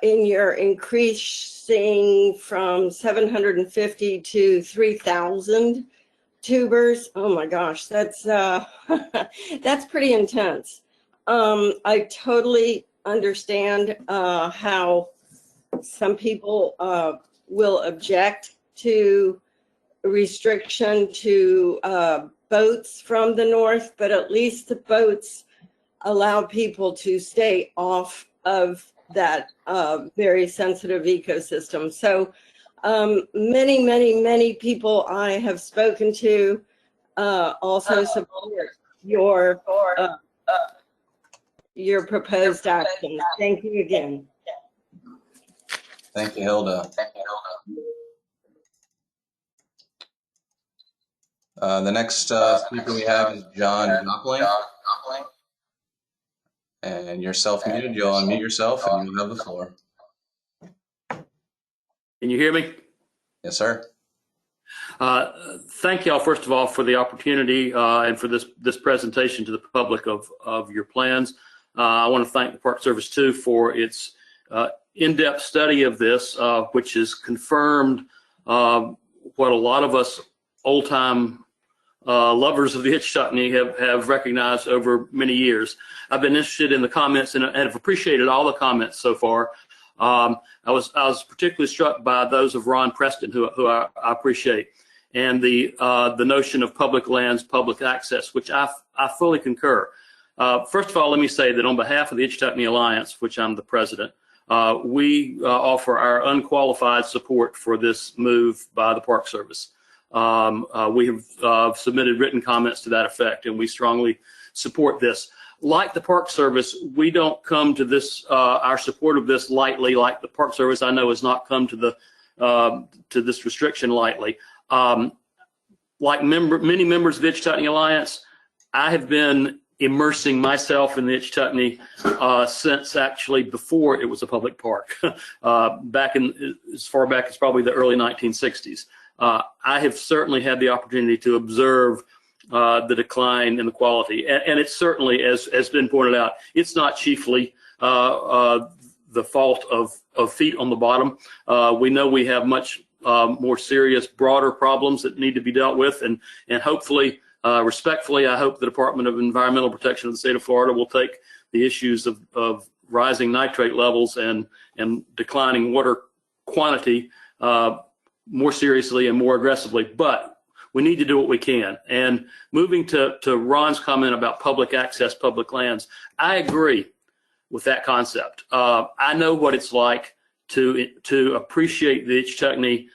in your increasing from 750 to 3,000 tubers. Oh my gosh, that's that's pretty intense. I totally understand how some people will object to restriction to boats from the north, but at least the boats allow people to stay off of that very sensitive ecosystem. So many people I have spoken to also support your proposed action. Thank you again. Thank you, Hilda. The next speaker we have is John Jopling. And you're self-muted. You'll unmute yourself and you'll have the floor. Can you hear me? Yes, sir. Thank y'all, first of all, for the opportunity and for this presentation to the public of your plans. I want to thank the Park Service, too, for its in-depth study of this, which has confirmed what a lot of us old-time lovers of the Ichetuckney have recognized over many years. I've been interested in the comments and have appreciated all the comments so far. I was particularly struck by those of Ron Preston, who I appreciate, and the notion of public lands, public access, which I fully concur. First of all, let me say that on behalf of the Ichetuckney Alliance, which I'm the president, we offer our unqualified support for this move by the Park Service. We have submitted written comments to that effect, and we strongly support this. Like the Park Service, we don't come to this, our support of this lightly. Like the Park Service, I know has not come to this restriction lightly. Like many members of the Ichetuckney Alliance, I have been immersing myself in the Ichetuckney since actually before it was a public park, back in as far back as probably the early 1960s. I have certainly had the opportunity to observe the decline in the quality, and it's certainly, as has been pointed out, it's not chiefly the fault of feet on the bottom. We know we have much more serious, broader problems that need to be dealt with, and hopefully, respectfully, I hope the Department of Environmental Protection of the state of Florida will take the issues of rising nitrate levels and declining water quantity more seriously and more aggressively. But we need to do what we can. And moving to Ron's comment about public access, public lands, I agree with that concept. I know what it's like to appreciate the Ichetuckney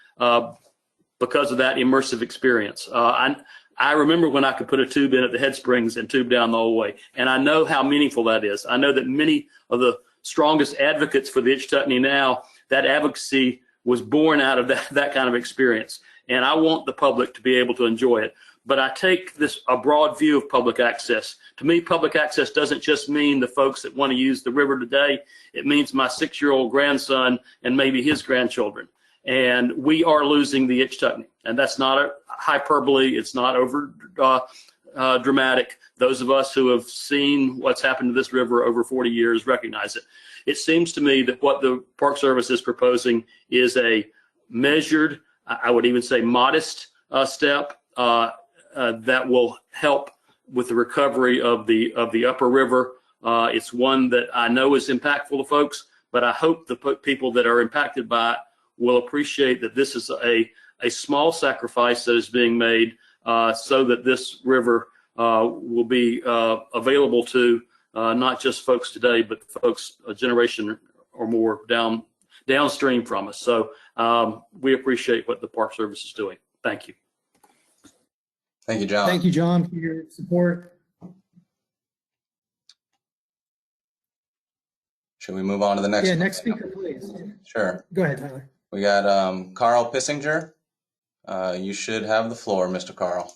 because of that immersive experience. I remember when I could put a tube in at the head springs and tube down the whole way. And I know how meaningful that is. I know that many of the strongest advocates for the Ichetuckney now, that advocacy was born out of that kind of experience. And I want the public to be able to enjoy it. But I take a broad view of public access. To me, public access doesn't just mean the folks that want to use the river today. It means my 6-year-old grandson and maybe his grandchildren. And we are losing the Ichetuckney. And that's not a hyperbole. It's not over dramatic. Those of us who have seen what's happened to this river over 40 years recognize it. It seems to me that what the Park Service is proposing is a measured, I would even say modest step that will help with the recovery of the upper river. It's one that I know is impactful to folks, but I hope the people that are impacted by it will appreciate that this is a small sacrifice that is being made so that this river will be available to not just folks today, but folks a generation or more downstream from us. So we appreciate what the Park Service is doing. Thank you. Thank you, John. Thank you, John, for your support. Should we move on to the next? Yeah, next speaker, please. Sure. Go ahead, Tyler. We got Carl Pissinger. You should have the floor, Mr. Carl.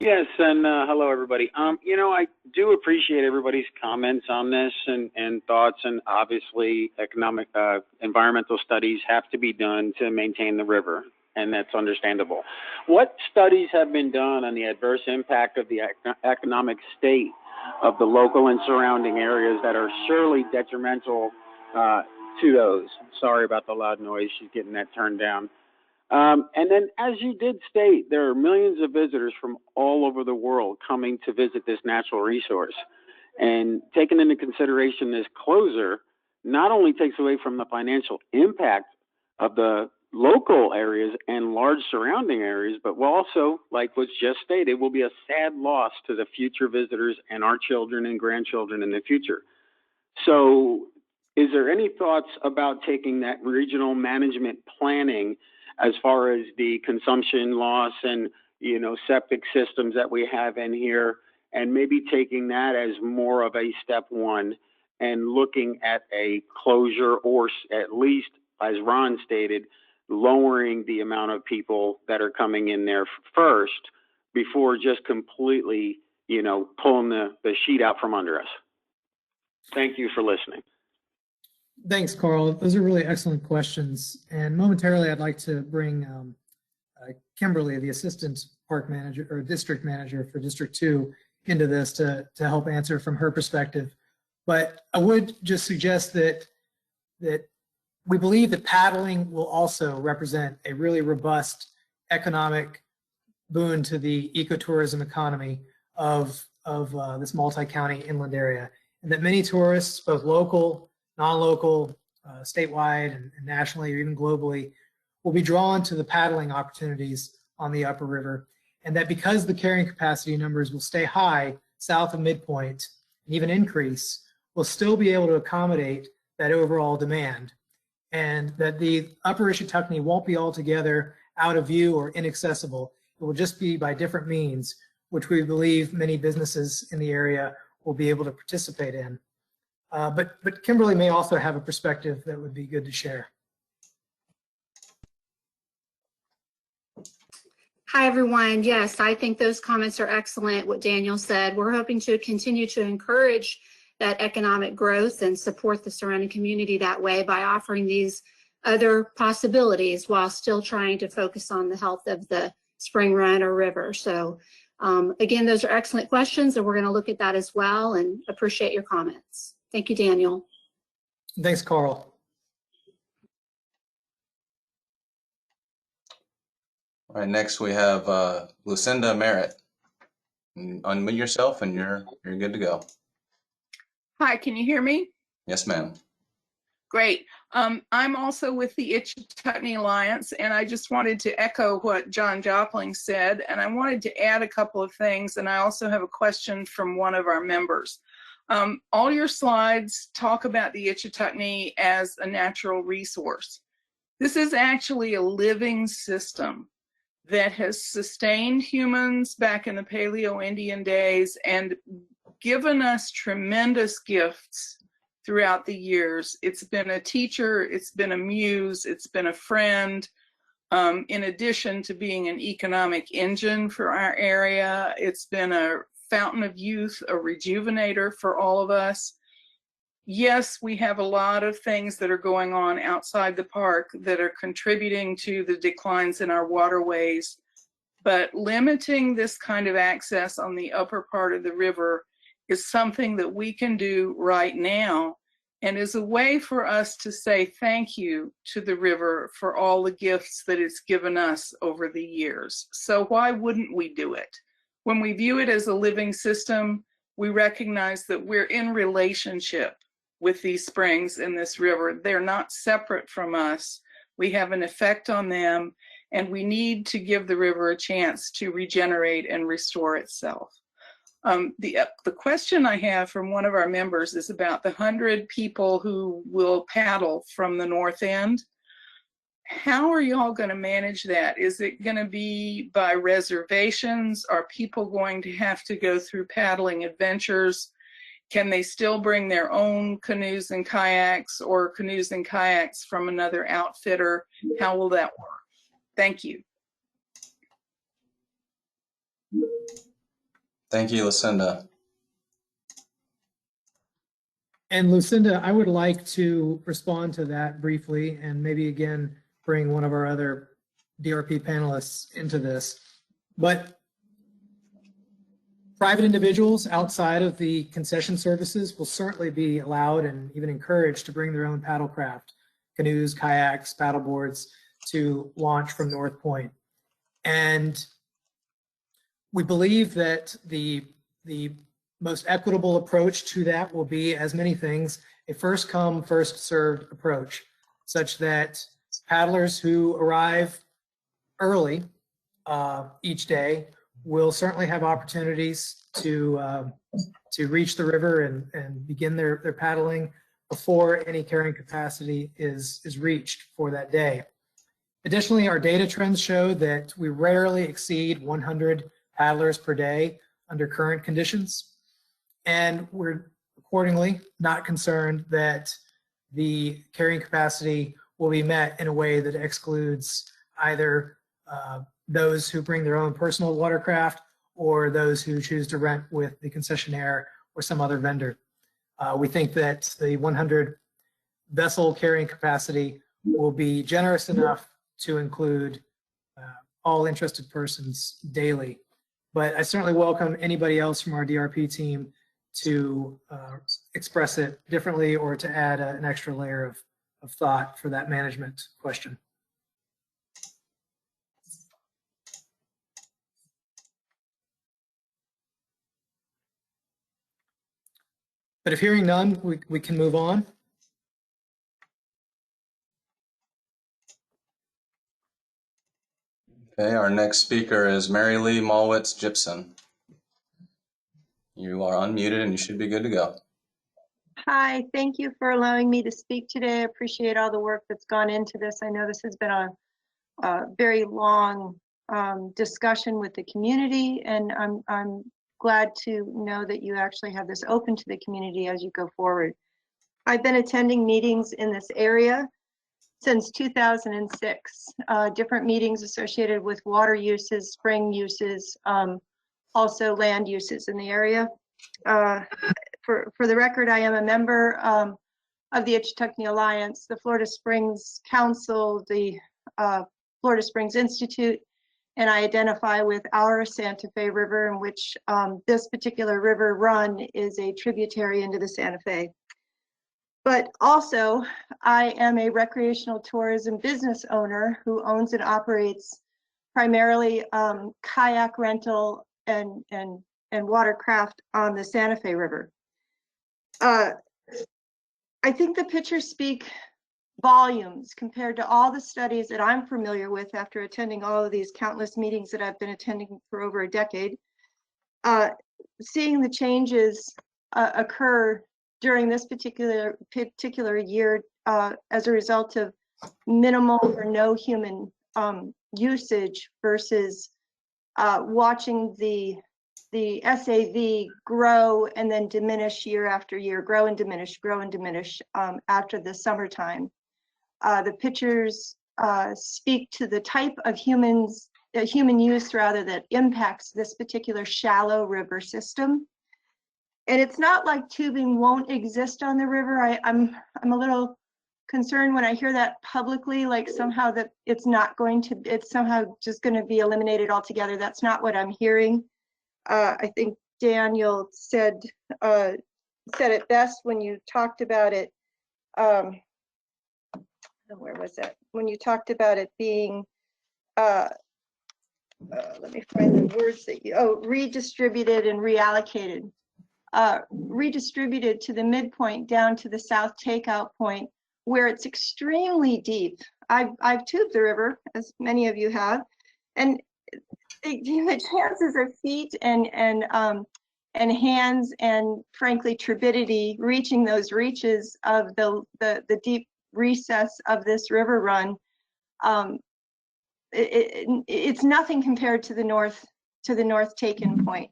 Yes, and hello, everybody. I do appreciate everybody's comments on this and thoughts, and obviously economic, environmental studies have to be done to maintain the river, and that's understandable. What studies have been done on the adverse impact of the economic state of the local and surrounding areas that are surely detrimental to those? Sorry about the loud noise. She's getting that turned down. And then, as you did state, there are millions of visitors from all over the world coming to visit this natural resource. And taking into consideration this closure not only takes away from the financial impact of the local areas and large surrounding areas, but will also, like was just stated, will be a sad loss to the future visitors and our children and grandchildren in the future. So is there any thoughts about taking that regional management planning as far as the consumption loss and, septic systems that we have in here, and maybe taking that as more of a step one and looking at a closure, or at least, as Ron stated, lowering the amount of people that are coming in there first before just completely, pulling the sheet out from under us? Thank you for listening. Thanks, Carl. Those are really excellent questions. And momentarily, I'd like to bring Kimberly, the Assistant Park Manager or District Manager for District 2, into this to help answer from her perspective. But I would just suggest that we believe that paddling will also represent a really robust economic boon to the ecotourism economy of this multi-county inland area, and that many tourists, both local, non-local, statewide, and nationally, or even globally, will be drawn to the paddling opportunities on the upper river, and that because the carrying capacity numbers will stay high south of midpoint and even increase, we'll still be able to accommodate that overall demand, and that the upper Ichetucknee won't be altogether out of view or inaccessible. It will just be by different means, which we believe many businesses in the area will be able to participate in. But Kimberly may also have a perspective that would be good to share. Hi, everyone. Yes, I think those comments are excellent, what Daniel said. We're hoping to continue to encourage that economic growth and support the surrounding community that way by offering these other possibilities while still trying to focus on the health of the spring run or river. So again, those are excellent questions, and we're going to look at that as well, and appreciate your comments. Thank you, Daniel. Thanks, Carl. All right, next we have Lucinda Merritt. Unmute yourself and you're good to go. Hi, can you hear me? Yes, ma'am. Great. I'm also with the Ichetucknee Alliance, and I just wanted to echo what John Jopling said, and I wanted to add a couple of things, and I also have a question from one of our members. All your slides talk about the Ichetucknee as a natural resource. This is actually a living system that has sustained humans back in the Paleo-Indian days and given us tremendous gifts throughout the years. It's been a teacher, it's been a muse, it's been a friend. In addition to being an economic engine for our area, it's been a fountain of youth, a rejuvenator for all of us. Yes, we have a lot of things that are going on outside the park that are contributing to the declines in our waterways, but limiting this kind of access on the upper part of the river is something that we can do right now, and is a way for us to say thank you to the river for all the gifts that it's given us over the years. So why wouldn't we do it? When we view it as a living system, we recognize that we're in relationship with these springs in this river. They're not separate from us. We have an effect on them, and we need to give the river a chance to regenerate and restore itself. The question I have from one of our members is about the 100 people who will paddle from the north end. How are y'all going to manage that? Is it going to be by reservations? Are people going to have to go through paddling adventures? Can they still bring their own canoes and kayaks, or canoes and kayaks from another outfitter? How will that work? Thank you. Thank you, Lucinda. And Lucinda, I would like to respond to that briefly and maybe again bring one of our other DRP panelists into this. But private individuals outside of the concession services will certainly be allowed and even encouraged to bring their own paddlecraft, canoes, kayaks, paddleboards to launch from North Point. And we believe that the most equitable approach to that will be, as many things, a first come, first served approach, such that paddlers who arrive early each day will certainly have opportunities to reach the river and begin their paddling before any carrying capacity is reached for that day. Additionally, our data trends show that we rarely exceed 100 paddlers per day under current conditions. And we're accordingly not concerned that the carrying capacity will be met in a way that excludes either those who bring their own personal watercraft or those who choose to rent with the concessionaire or some other vendor. We think that the 100 vessel carrying capacity will be generous enough to include all interested persons daily. But I certainly welcome anybody else from our DRP team to express it differently or to add an extra layer of thought for that management question. But if hearing none, we can move on. Okay, our next speaker is Mary Lee Malwitz Gibson. You are unmuted and you should be good to go. Hi, thank you for allowing me to speak today. I appreciate all the work that's gone into this. I know this has been a very long discussion with the community, and I'm glad to know that you actually have this open to the community as you go forward. I've been attending meetings in this area since 2006, different meetings associated with water uses, spring uses, also land uses in the area. For the record, I am a member of the Ichetucknee Alliance, the Florida Springs Council, the Florida Springs Institute, and I identify with our Santa Fe River, in which this particular river run is a tributary into the Santa Fe. But also, I am a recreational tourism business owner who owns and operates primarily kayak rental and watercraft on the Santa Fe River. I think the pictures speak volumes compared to all the studies that I'm familiar with after attending all of these countless meetings that I've been attending for over a decade. Seeing the changes occur during this particular year as a result of minimal or no human usage versus watching the SAV grow and then diminish year after year, grow and diminish after the summertime. The pictures speak to the type of human use rather that impacts this particular shallow river system. And it's not like tubing won't exist on the river. I'm a little concerned when I hear that publicly, like somehow that it's somehow just going to be eliminated altogether. That's not what I'm hearing. I think Daniel said it best when you talked about it. Where was that? When you talked about it being, let me find the words that redistributed and reallocated. Redistributed to the midpoint down to the south takeout point where it's extremely deep. I've tubed the river, as many of you have, and the chances of feet and hands and frankly turbidity reaching those reaches of the deep recess of this river run, it's nothing compared to the north taken point.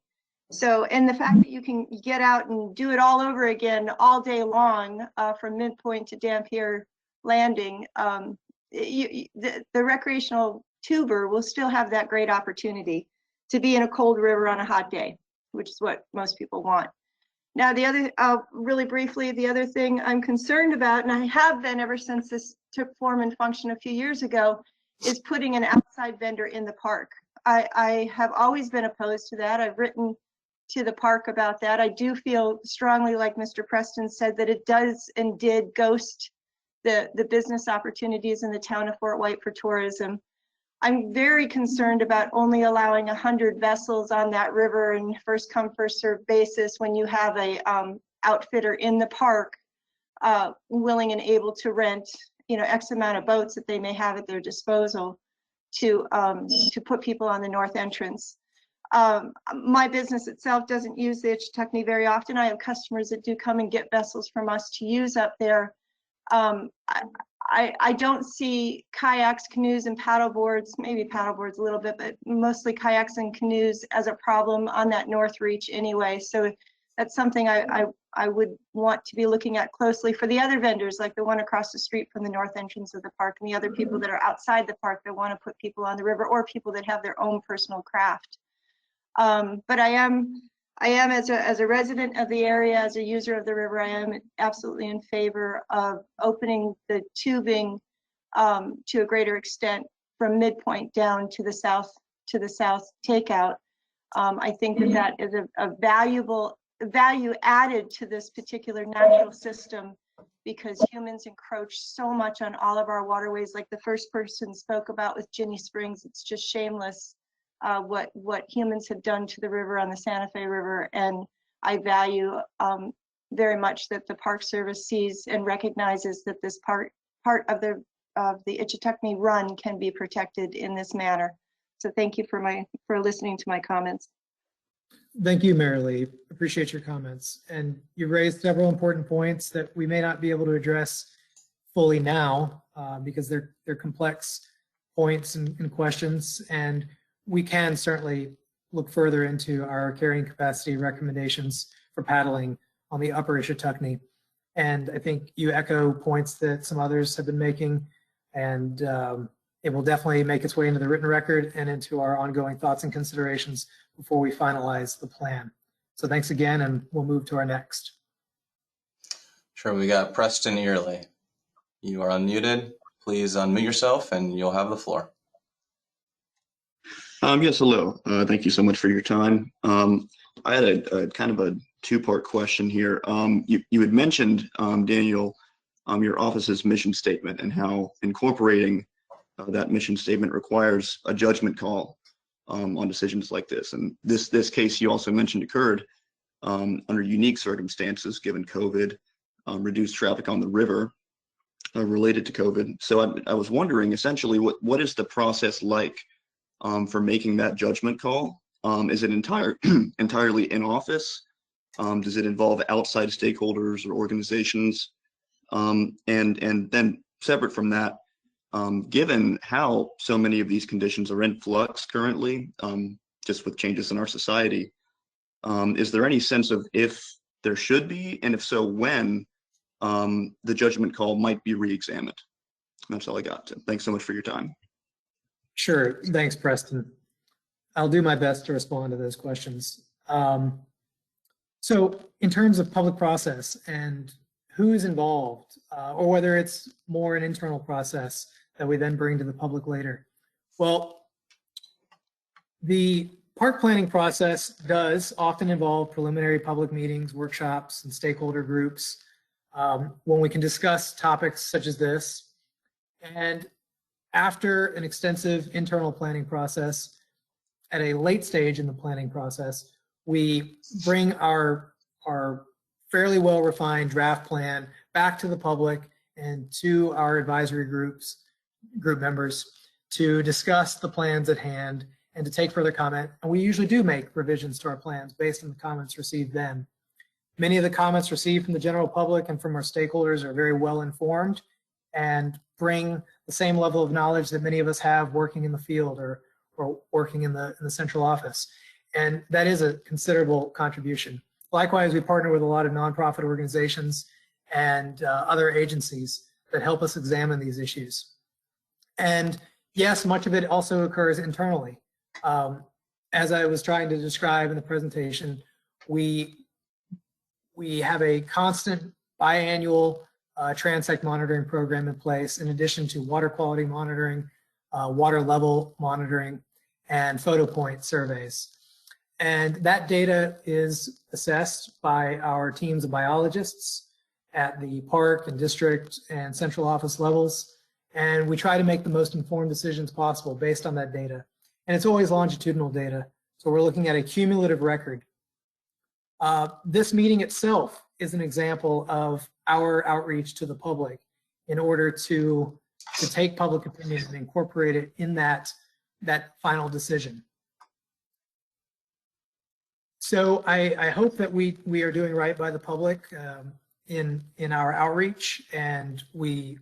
So, and the fact that you can get out and do it all over again all day long from midpoint to Dampier Landing, the recreational tuber will still have that great opportunity to be in a cold river on a hot day. which is what most people want. Now, the other, really briefly, the other thing I'm concerned about, and I have been ever since this took form and function a few years ago, is putting an outside vendor in the park. I have always been opposed to that. I've written to the park about that. I do feel strongly, like Mr. Preston said, that it does and did ghost the business opportunities in the town of Fort White for tourism. I'm very concerned about only allowing 100 vessels on that river and first come, first served basis when you have a outfitter in the park willing and able to rent, you know, X amount of boats that they may have at their disposal to put people on the north entrance. My business itself doesn't use the Ichetuckney very often. I have customers that do come and get vessels from us to use up there. I don't see kayaks, canoes, and paddleboards, maybe paddleboards a little bit, but mostly kayaks and canoes as a problem on that north reach anyway. So that's something I would want to be looking at closely for the other vendors, like the one across the street from the north entrance of the park, and the other people that are outside the park that want to put people on the river, or people that have their own personal craft. But I am as a resident of the area, as a user of the river, I am absolutely in favor of opening the tubing to a greater extent from midpoint down to the south takeout. I think that is a valuable value added to this particular natural system, because humans encroach so much on all of our waterways. Like the first person spoke about with Ginny Springs, it's just shameless what humans have done to the river on the Santa Fe River. And I value very much that the Park Service sees and recognizes that this part of the Ichetuckney Run can be protected in this manner. So thank you for listening to my comments. Thank you, Mary Lee. Appreciate your comments. And you raised several important points that we may not be able to address fully now because they're complex points and questions. And we can certainly look further into our carrying capacity recommendations for paddling on the upper Ichetuckney. And I think you echo points that some others have been making, and it will definitely make its way into the written record and into our ongoing thoughts and considerations before we finalize the plan. So thanks again, and we'll move to our next. Sure, we got Preston Early. You are unmuted. Please unmute yourself and you'll have the floor. Yes, hello. Thank you so much for your time. I had a kind of a two-part question here. You had mentioned, Daniel, your office's mission statement and how incorporating that mission statement requires a judgment call on decisions like this. And this case you also mentioned occurred under unique circumstances given COVID, reduced traffic on the river related to COVID. So I was wondering, essentially, what is the process like for making that judgment call? Is it entirely in office? Does it involve outside stakeholders or organizations? And then separate from that, given how so many of these conditions are in flux currently, just with changes in our society, is there any sense of if there should be, and if so, when the judgment call might be re-examined? That's all I got. Thanks so much for your time. Sure. Thanks, Preston. I'll do my best to respond to those questions. So in terms of public process and who's involved, or whether it's more an internal process that we then bring to the public later. Well, the park planning process does often involve preliminary public meetings, workshops, and stakeholder groups when we can discuss topics such as this. And after an extensive internal planning process, at a late stage in the planning process, we bring our fairly well-refined draft plan back to the public and to our advisory group members to discuss the plans at hand and to take further comment. And we usually do make revisions to our plans based on the comments received then. Many of the comments received from the general public and from our stakeholders are very well informed and bring the same level of knowledge that many of us have working in the field or working in the central office. And that is a considerable contribution. Likewise, we partner with a lot of nonprofit organizations and other agencies that help us examine these issues. And yes, much of it also occurs internally. As I was trying to describe in the presentation, We have a constant biannual transect monitoring program in place, in addition to water quality monitoring, water level monitoring, and photo point surveys. And that data is assessed by our teams of biologists at the park and district and central office levels. And we try to make the most informed decisions possible based on that data. And it's always longitudinal data. So we're looking at a cumulative record. This meeting itself is an example of our outreach to the public in order to take public opinion and incorporate it in that final decision. So I hope that we are doing right by the public in our outreach, and we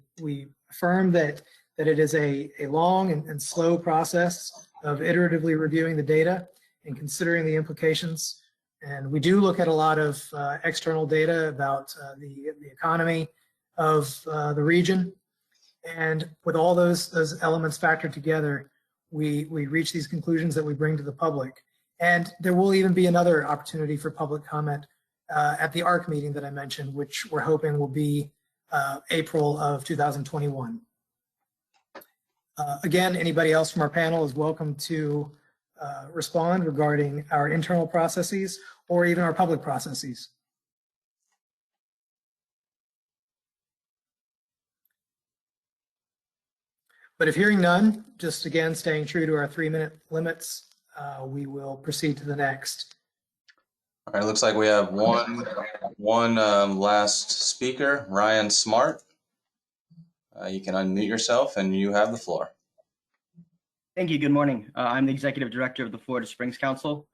affirm that it is a long and slow process of iteratively reviewing the data and considering the implications. And we do look at a lot of external data about the economy of the region. And with all those elements factored together, we reach these conclusions that we bring to the public. And there will even be another opportunity for public comment at the ARC meeting that I mentioned, which we're hoping will be April of 2021. Again, anybody else from our panel is welcome to respond regarding our internal processes or even our public processes. But if hearing none, just again staying true to our 3-minute limits, we will proceed to the next. All right, looks like we have one last speaker, Ryan Smart. You can unmute yourself and you have the floor. Thank you. Good morning. I'm the Executive Director of the Florida Springs Council.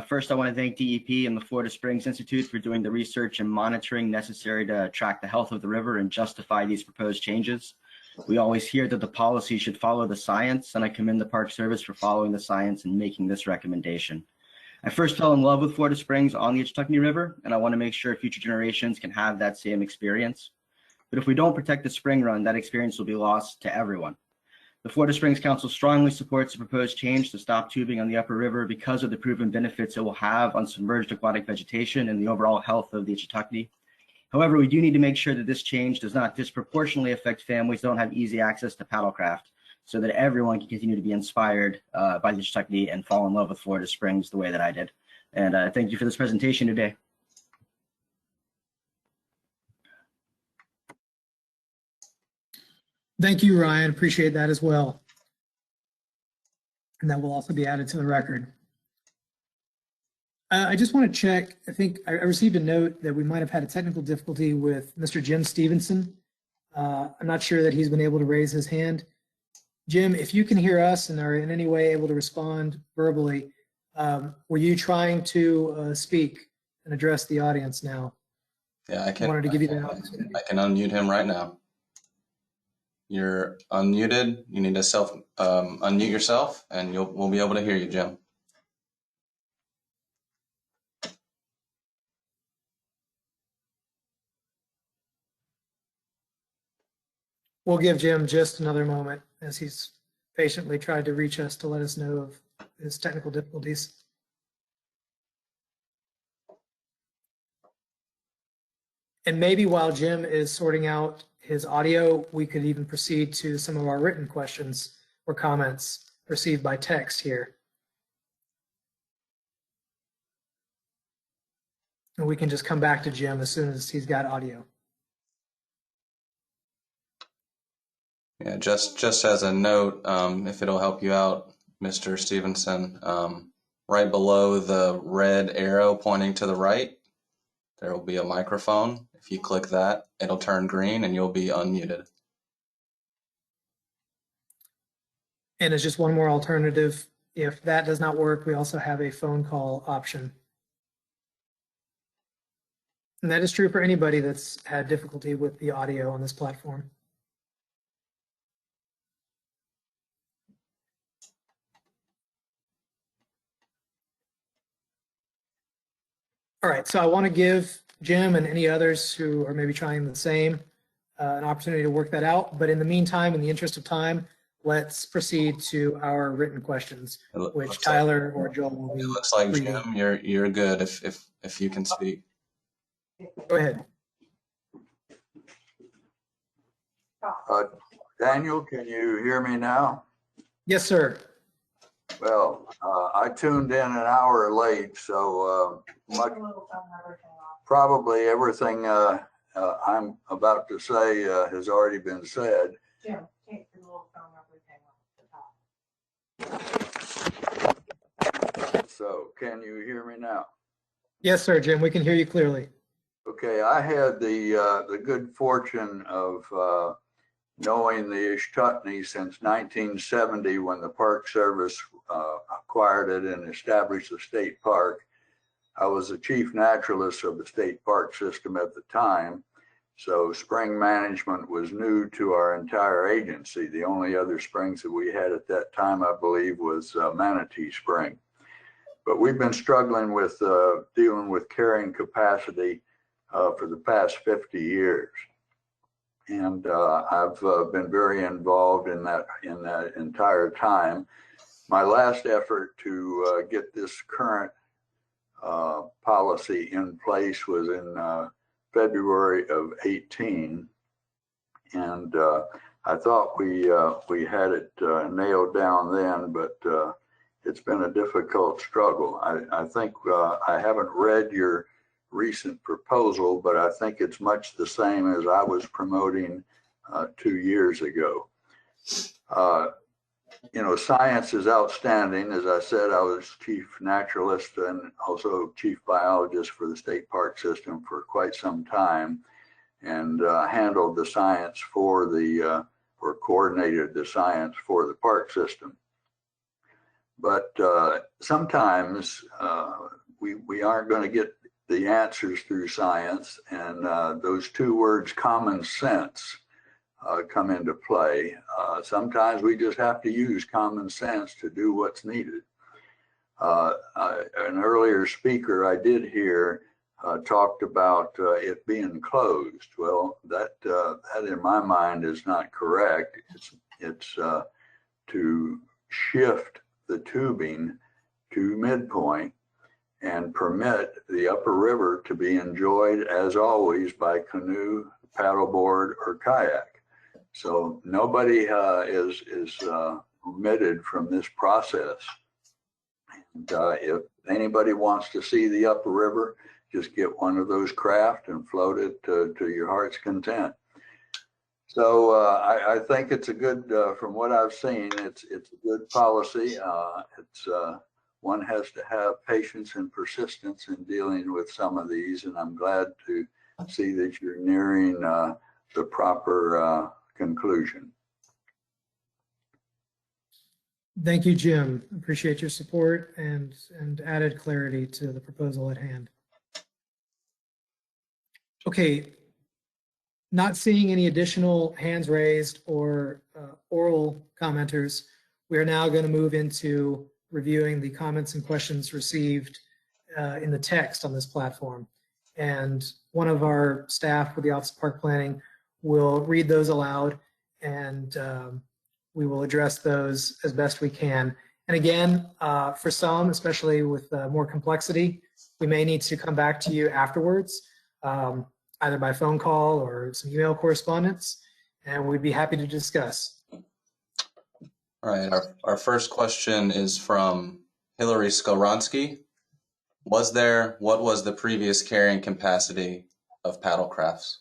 First, I want to thank DEP and the Florida Springs Institute for doing the research and monitoring necessary to track the health of the river and justify these proposed changes. We always hear that the policy should follow the science, and I commend the Park Service for following the science and making this recommendation. I first fell in love with Florida Springs on the Ichetucknee River, and I want to make sure future generations can have that same experience. But if we don't protect the spring run, that experience will be lost to everyone. The Florida Springs Council strongly supports the proposed change to stop tubing on the upper river because of the proven benefits it will have on submerged aquatic vegetation and the overall health of the Ichetucknee. However, we do need to make sure that this change does not disproportionately affect families that don't have easy access to paddlecraft, so that everyone can continue to be inspired by the Ichetucknee and fall in love with Florida Springs the way that I did. And thank you for this presentation today. Thank you, Ryan. Appreciate that as well. And that will also be added to the record. I just want to check, I think I received a note that we might have had a technical difficulty with Mr. Jim Stevenson. I'm not sure that he's been able to raise his hand. Jim, if you can hear us and are in any way able to respond verbally, were you trying to speak and address the audience now? Yeah, I can. I wanted to give you that opportunity. I can unmute him right now. You're unmuted. You need to unmute yourself, and we'll be able to hear you, Jim. We'll give Jim just another moment as he's patiently tried to reach us to let us know of his technical difficulties. And maybe while Jim is sorting out his audio, we could even proceed to some of our written questions or comments received by text here. And we can just come back to Jim as soon as he's got audio. Yeah, just as a note, if it'll help you out, Mr. Stevenson, right below the red arrow pointing to the right, there will be a microphone. If you click that, it'll turn green and you'll be unmuted. And as just one more alternative, if that does not work, we also have a phone call option. And that is true for anybody that's had difficulty with the audio on this platform. All right, so I want to give Jim and any others who are maybe trying the same an opportunity to work that out. But in the meantime, in the interest of time, let's proceed to our written questions, which Tyler or Joel will be. It looks like, Jim, you're good. if you can speak. Go ahead. Daniel, can you hear me now? Yes, sir. Well, I tuned in an hour late, so probably everything I'm about to say has already been said. Jim, take your little phone off the table. So can you hear me now? Yes, sir, Jim. We can hear you clearly. Okay, I had the good fortune of knowing the Ichetucknee since 1970 when the Park Service acquired it and established the state park. I was the chief naturalist of the state park system at the time, so spring management was new to our entire agency. The only other springs that we had at that time, I believe, was Manatee Spring. But we've been struggling with dealing with carrying capacity for the past 50 years. And I've been very involved in that entire time. My last effort to get this current policy in place was in February of 18, and I thought we had it nailed down then, but it's been a difficult struggle. I think I haven't read your recent proposal, but I think it's much the same as I was promoting 2 years ago. You know, science is outstanding. As I said, I was chief naturalist and also chief biologist for the state park system for quite some time, and handled the science for the, or coordinated the science for the park system. But sometimes we aren't going to get the answers through science, and those two words, common sense, come into play. Sometimes we just have to use common sense to do what's needed. An earlier speaker I did hear talked about it being closed. Well, that in my mind is not correct. It's to shift the tubing to midpoint and permit the upper river to be enjoyed as always by canoe, paddleboard, or kayak. So nobody is omitted from this process. And if anybody wants to see the upper river, just get one of those craft and float it to your heart's content. So I think it's a good, from what I've seen, it's a good policy. One has to have patience and persistence in dealing with some of these, and I'm glad to see that you're nearing the proper conclusion. Thank you, Jim. Appreciate your support and added clarity to the proposal at hand. Okay, not seeing any additional hands raised or oral commenters, we are now going to move into reviewing the comments and questions received in the text on this platform. And one of our staff with the Office of Park Planning will read those aloud, and we will address those as best we can. And again, for some, especially with more complexity, we may need to come back to you afterwards, either by phone call or some email correspondence, and we'd be happy to discuss. All right, our first question is from Hillary Skolronsky. What was the previous carrying capacity of paddle crafts?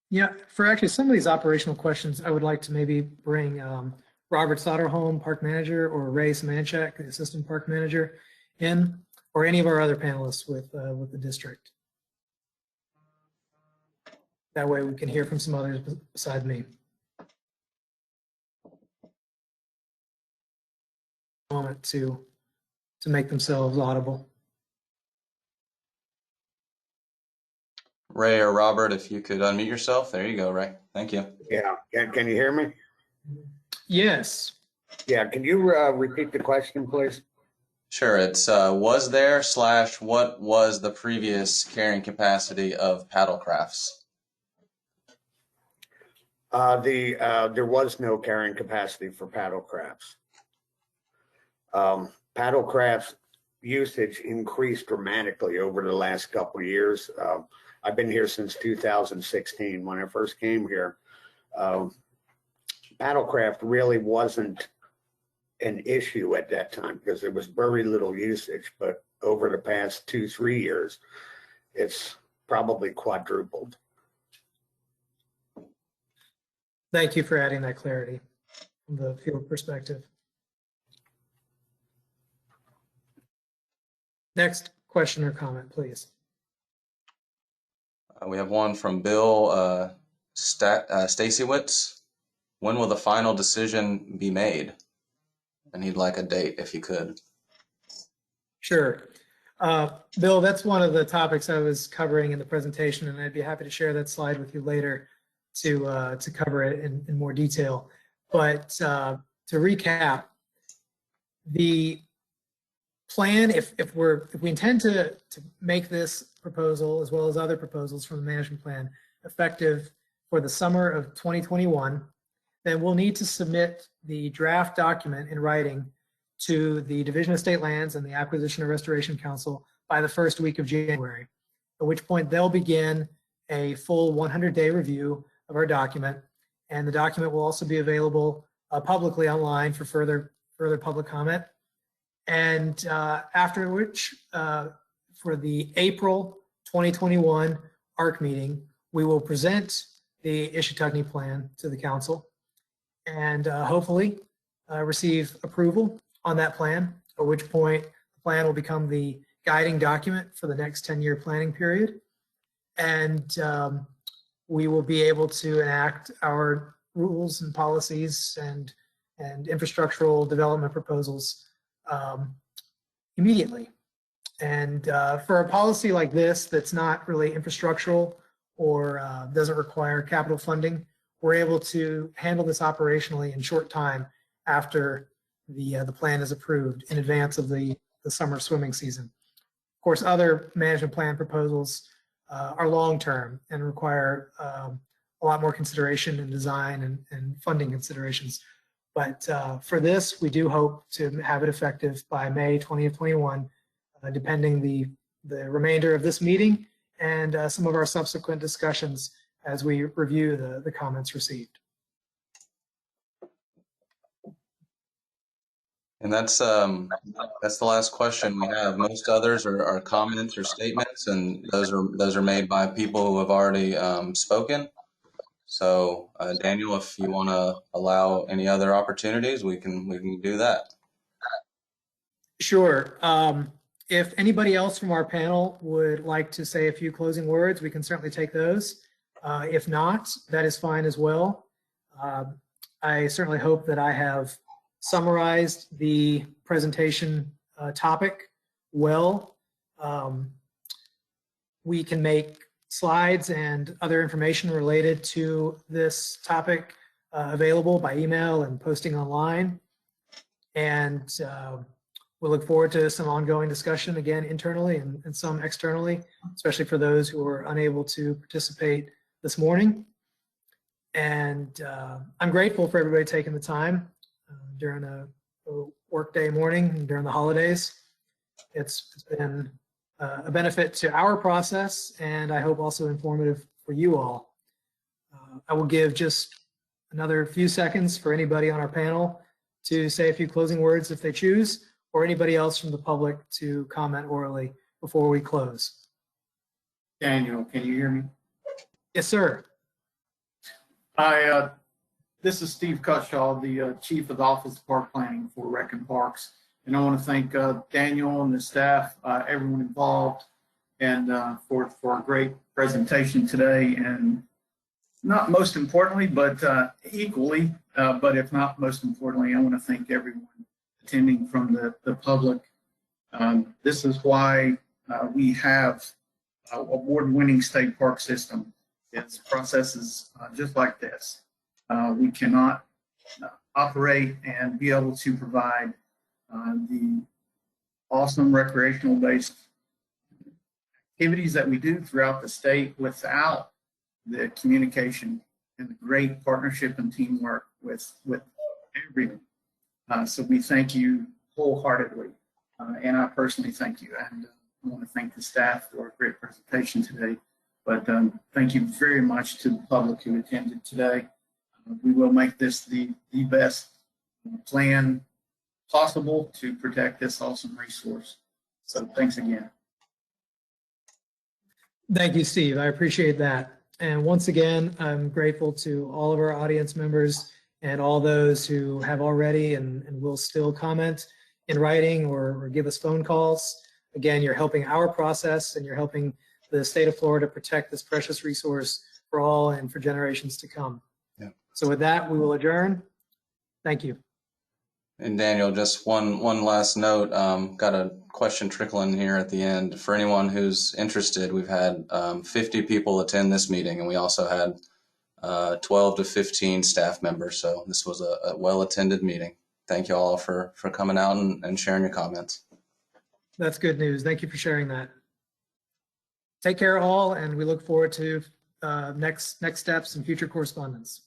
Yeah, for actually some of these operational questions, I would like to maybe bring Robert Soderholm, Park Manager, or Ray Samanchak, the Assistant Park Manager, in, or any of our other panelists with the district. That way we can hear from some others beside me. Moment to make themselves audible. Ray or Robert, if you could unmute yourself. There you go, Ray. Thank you. Yeah, can you hear me? Yes. Yeah, can you repeat the question, please? Sure, it's was there / what was the previous carrying capacity of paddle crafts? There was no carrying capacity for paddle crafts. Paddlecraft's usage increased dramatically over the last couple of years. I've been here since 2016. When I first came here, Paddlecraft really wasn't an issue at that time because there was very little usage, but over the past 2-3 years, it's probably quadrupled. Thank you for adding that clarity from the field perspective. Next question or comment, please. We have one from Bill Stacyewicz. When will the final decision be made? And he'd like a date if he could. Sure. Bill, that's one of the topics I was covering in the presentation, and I'd be happy to share that slide with you later to cover it in more detail. But to recap, the plan, if we intend to make this proposal as well as other proposals from the management plan effective for the summer of 2021, then we'll need to submit the draft document in writing to the Division of State Lands and the Acquisition and Restoration Council by the first week of January, at which point they'll begin a full 100-day review of our document, and the document will also be available publicly online for further public comment. And after which, for the April 2021 ARC meeting, we will present the Ichetucknee plan to the council and hopefully receive approval on that plan, at which point the plan will become the guiding document for the next 10-year planning period. And we will be able to enact our rules and policies and infrastructural development proposals immediately. And for a policy like this that's not really infrastructural or doesn't require capital funding, we're able to handle this operationally in short time after the plan is approved in advance of the summer swimming season. Of course, other management plan proposals are long-term and require a lot more consideration and design and funding considerations. But for this, we do hope to have it effective by May 2021, depending the remainder of this meeting and some of our subsequent discussions as we review the comments received. And that's the last question we have. Most others are comments or statements, and those are made by people who have already spoken. So Daniel, if you want to allow any other opportunities, we can do that. Sure. If anybody else from our panel would like to say a few closing words, we can certainly take those. If not, that is fine as well. I certainly hope that I have summarized the presentation topic well. We can make slides and other information related to this topic available by email and posting online. And we'll look forward to some ongoing discussion again internally and some externally, especially for those who were unable to participate this morning. And I'm grateful for everybody taking the time during a workday morning and during the holidays. It's been a benefit to our process, and I hope also informative for you all. I will give just another few seconds for anybody on our panel to say a few closing words if they choose, or anybody else from the public to comment orally before we close. Daniel, can you hear me? Yes, sir. This is Steve Cutshaw, the Chief of the Office of Park Planning for Rec and Parks. And I want to thank Daniel and the staff, everyone involved, and for a great presentation today. And not most importantly, but equally, but if not most importantly, I want to thank everyone attending from the public. This is why we have award-winning state park system. It's processes just like this. We cannot operate and be able to provide the awesome recreational-based activities that we do throughout the state without the communication and the great partnership and teamwork with everyone. So we thank you wholeheartedly. And I personally thank you. And I want to thank the staff for a great presentation today. But thank you very much to the public who attended today. We will make this the best plan possible to protect this awesome resource. So thanks again. Thank you, Steve. I appreciate that. And once again, I'm grateful to all of our audience members and all those who have already and will still comment in writing or give us phone calls. Again, you're helping our process and you're helping the state of Florida protect this precious resource for all and for generations to come. Yeah. So with that, we will adjourn. Thank you. And Daniel, just one last note. Got a question trickling here at the end. For anyone who's interested, we've had 50 people attend this meeting, and we also had 12 to 15 staff members. So this was a well-attended meeting. Thank you all for coming out and sharing your comments. That's good news. Thank you for sharing that. Take care all, and we look forward to next steps and future correspondence.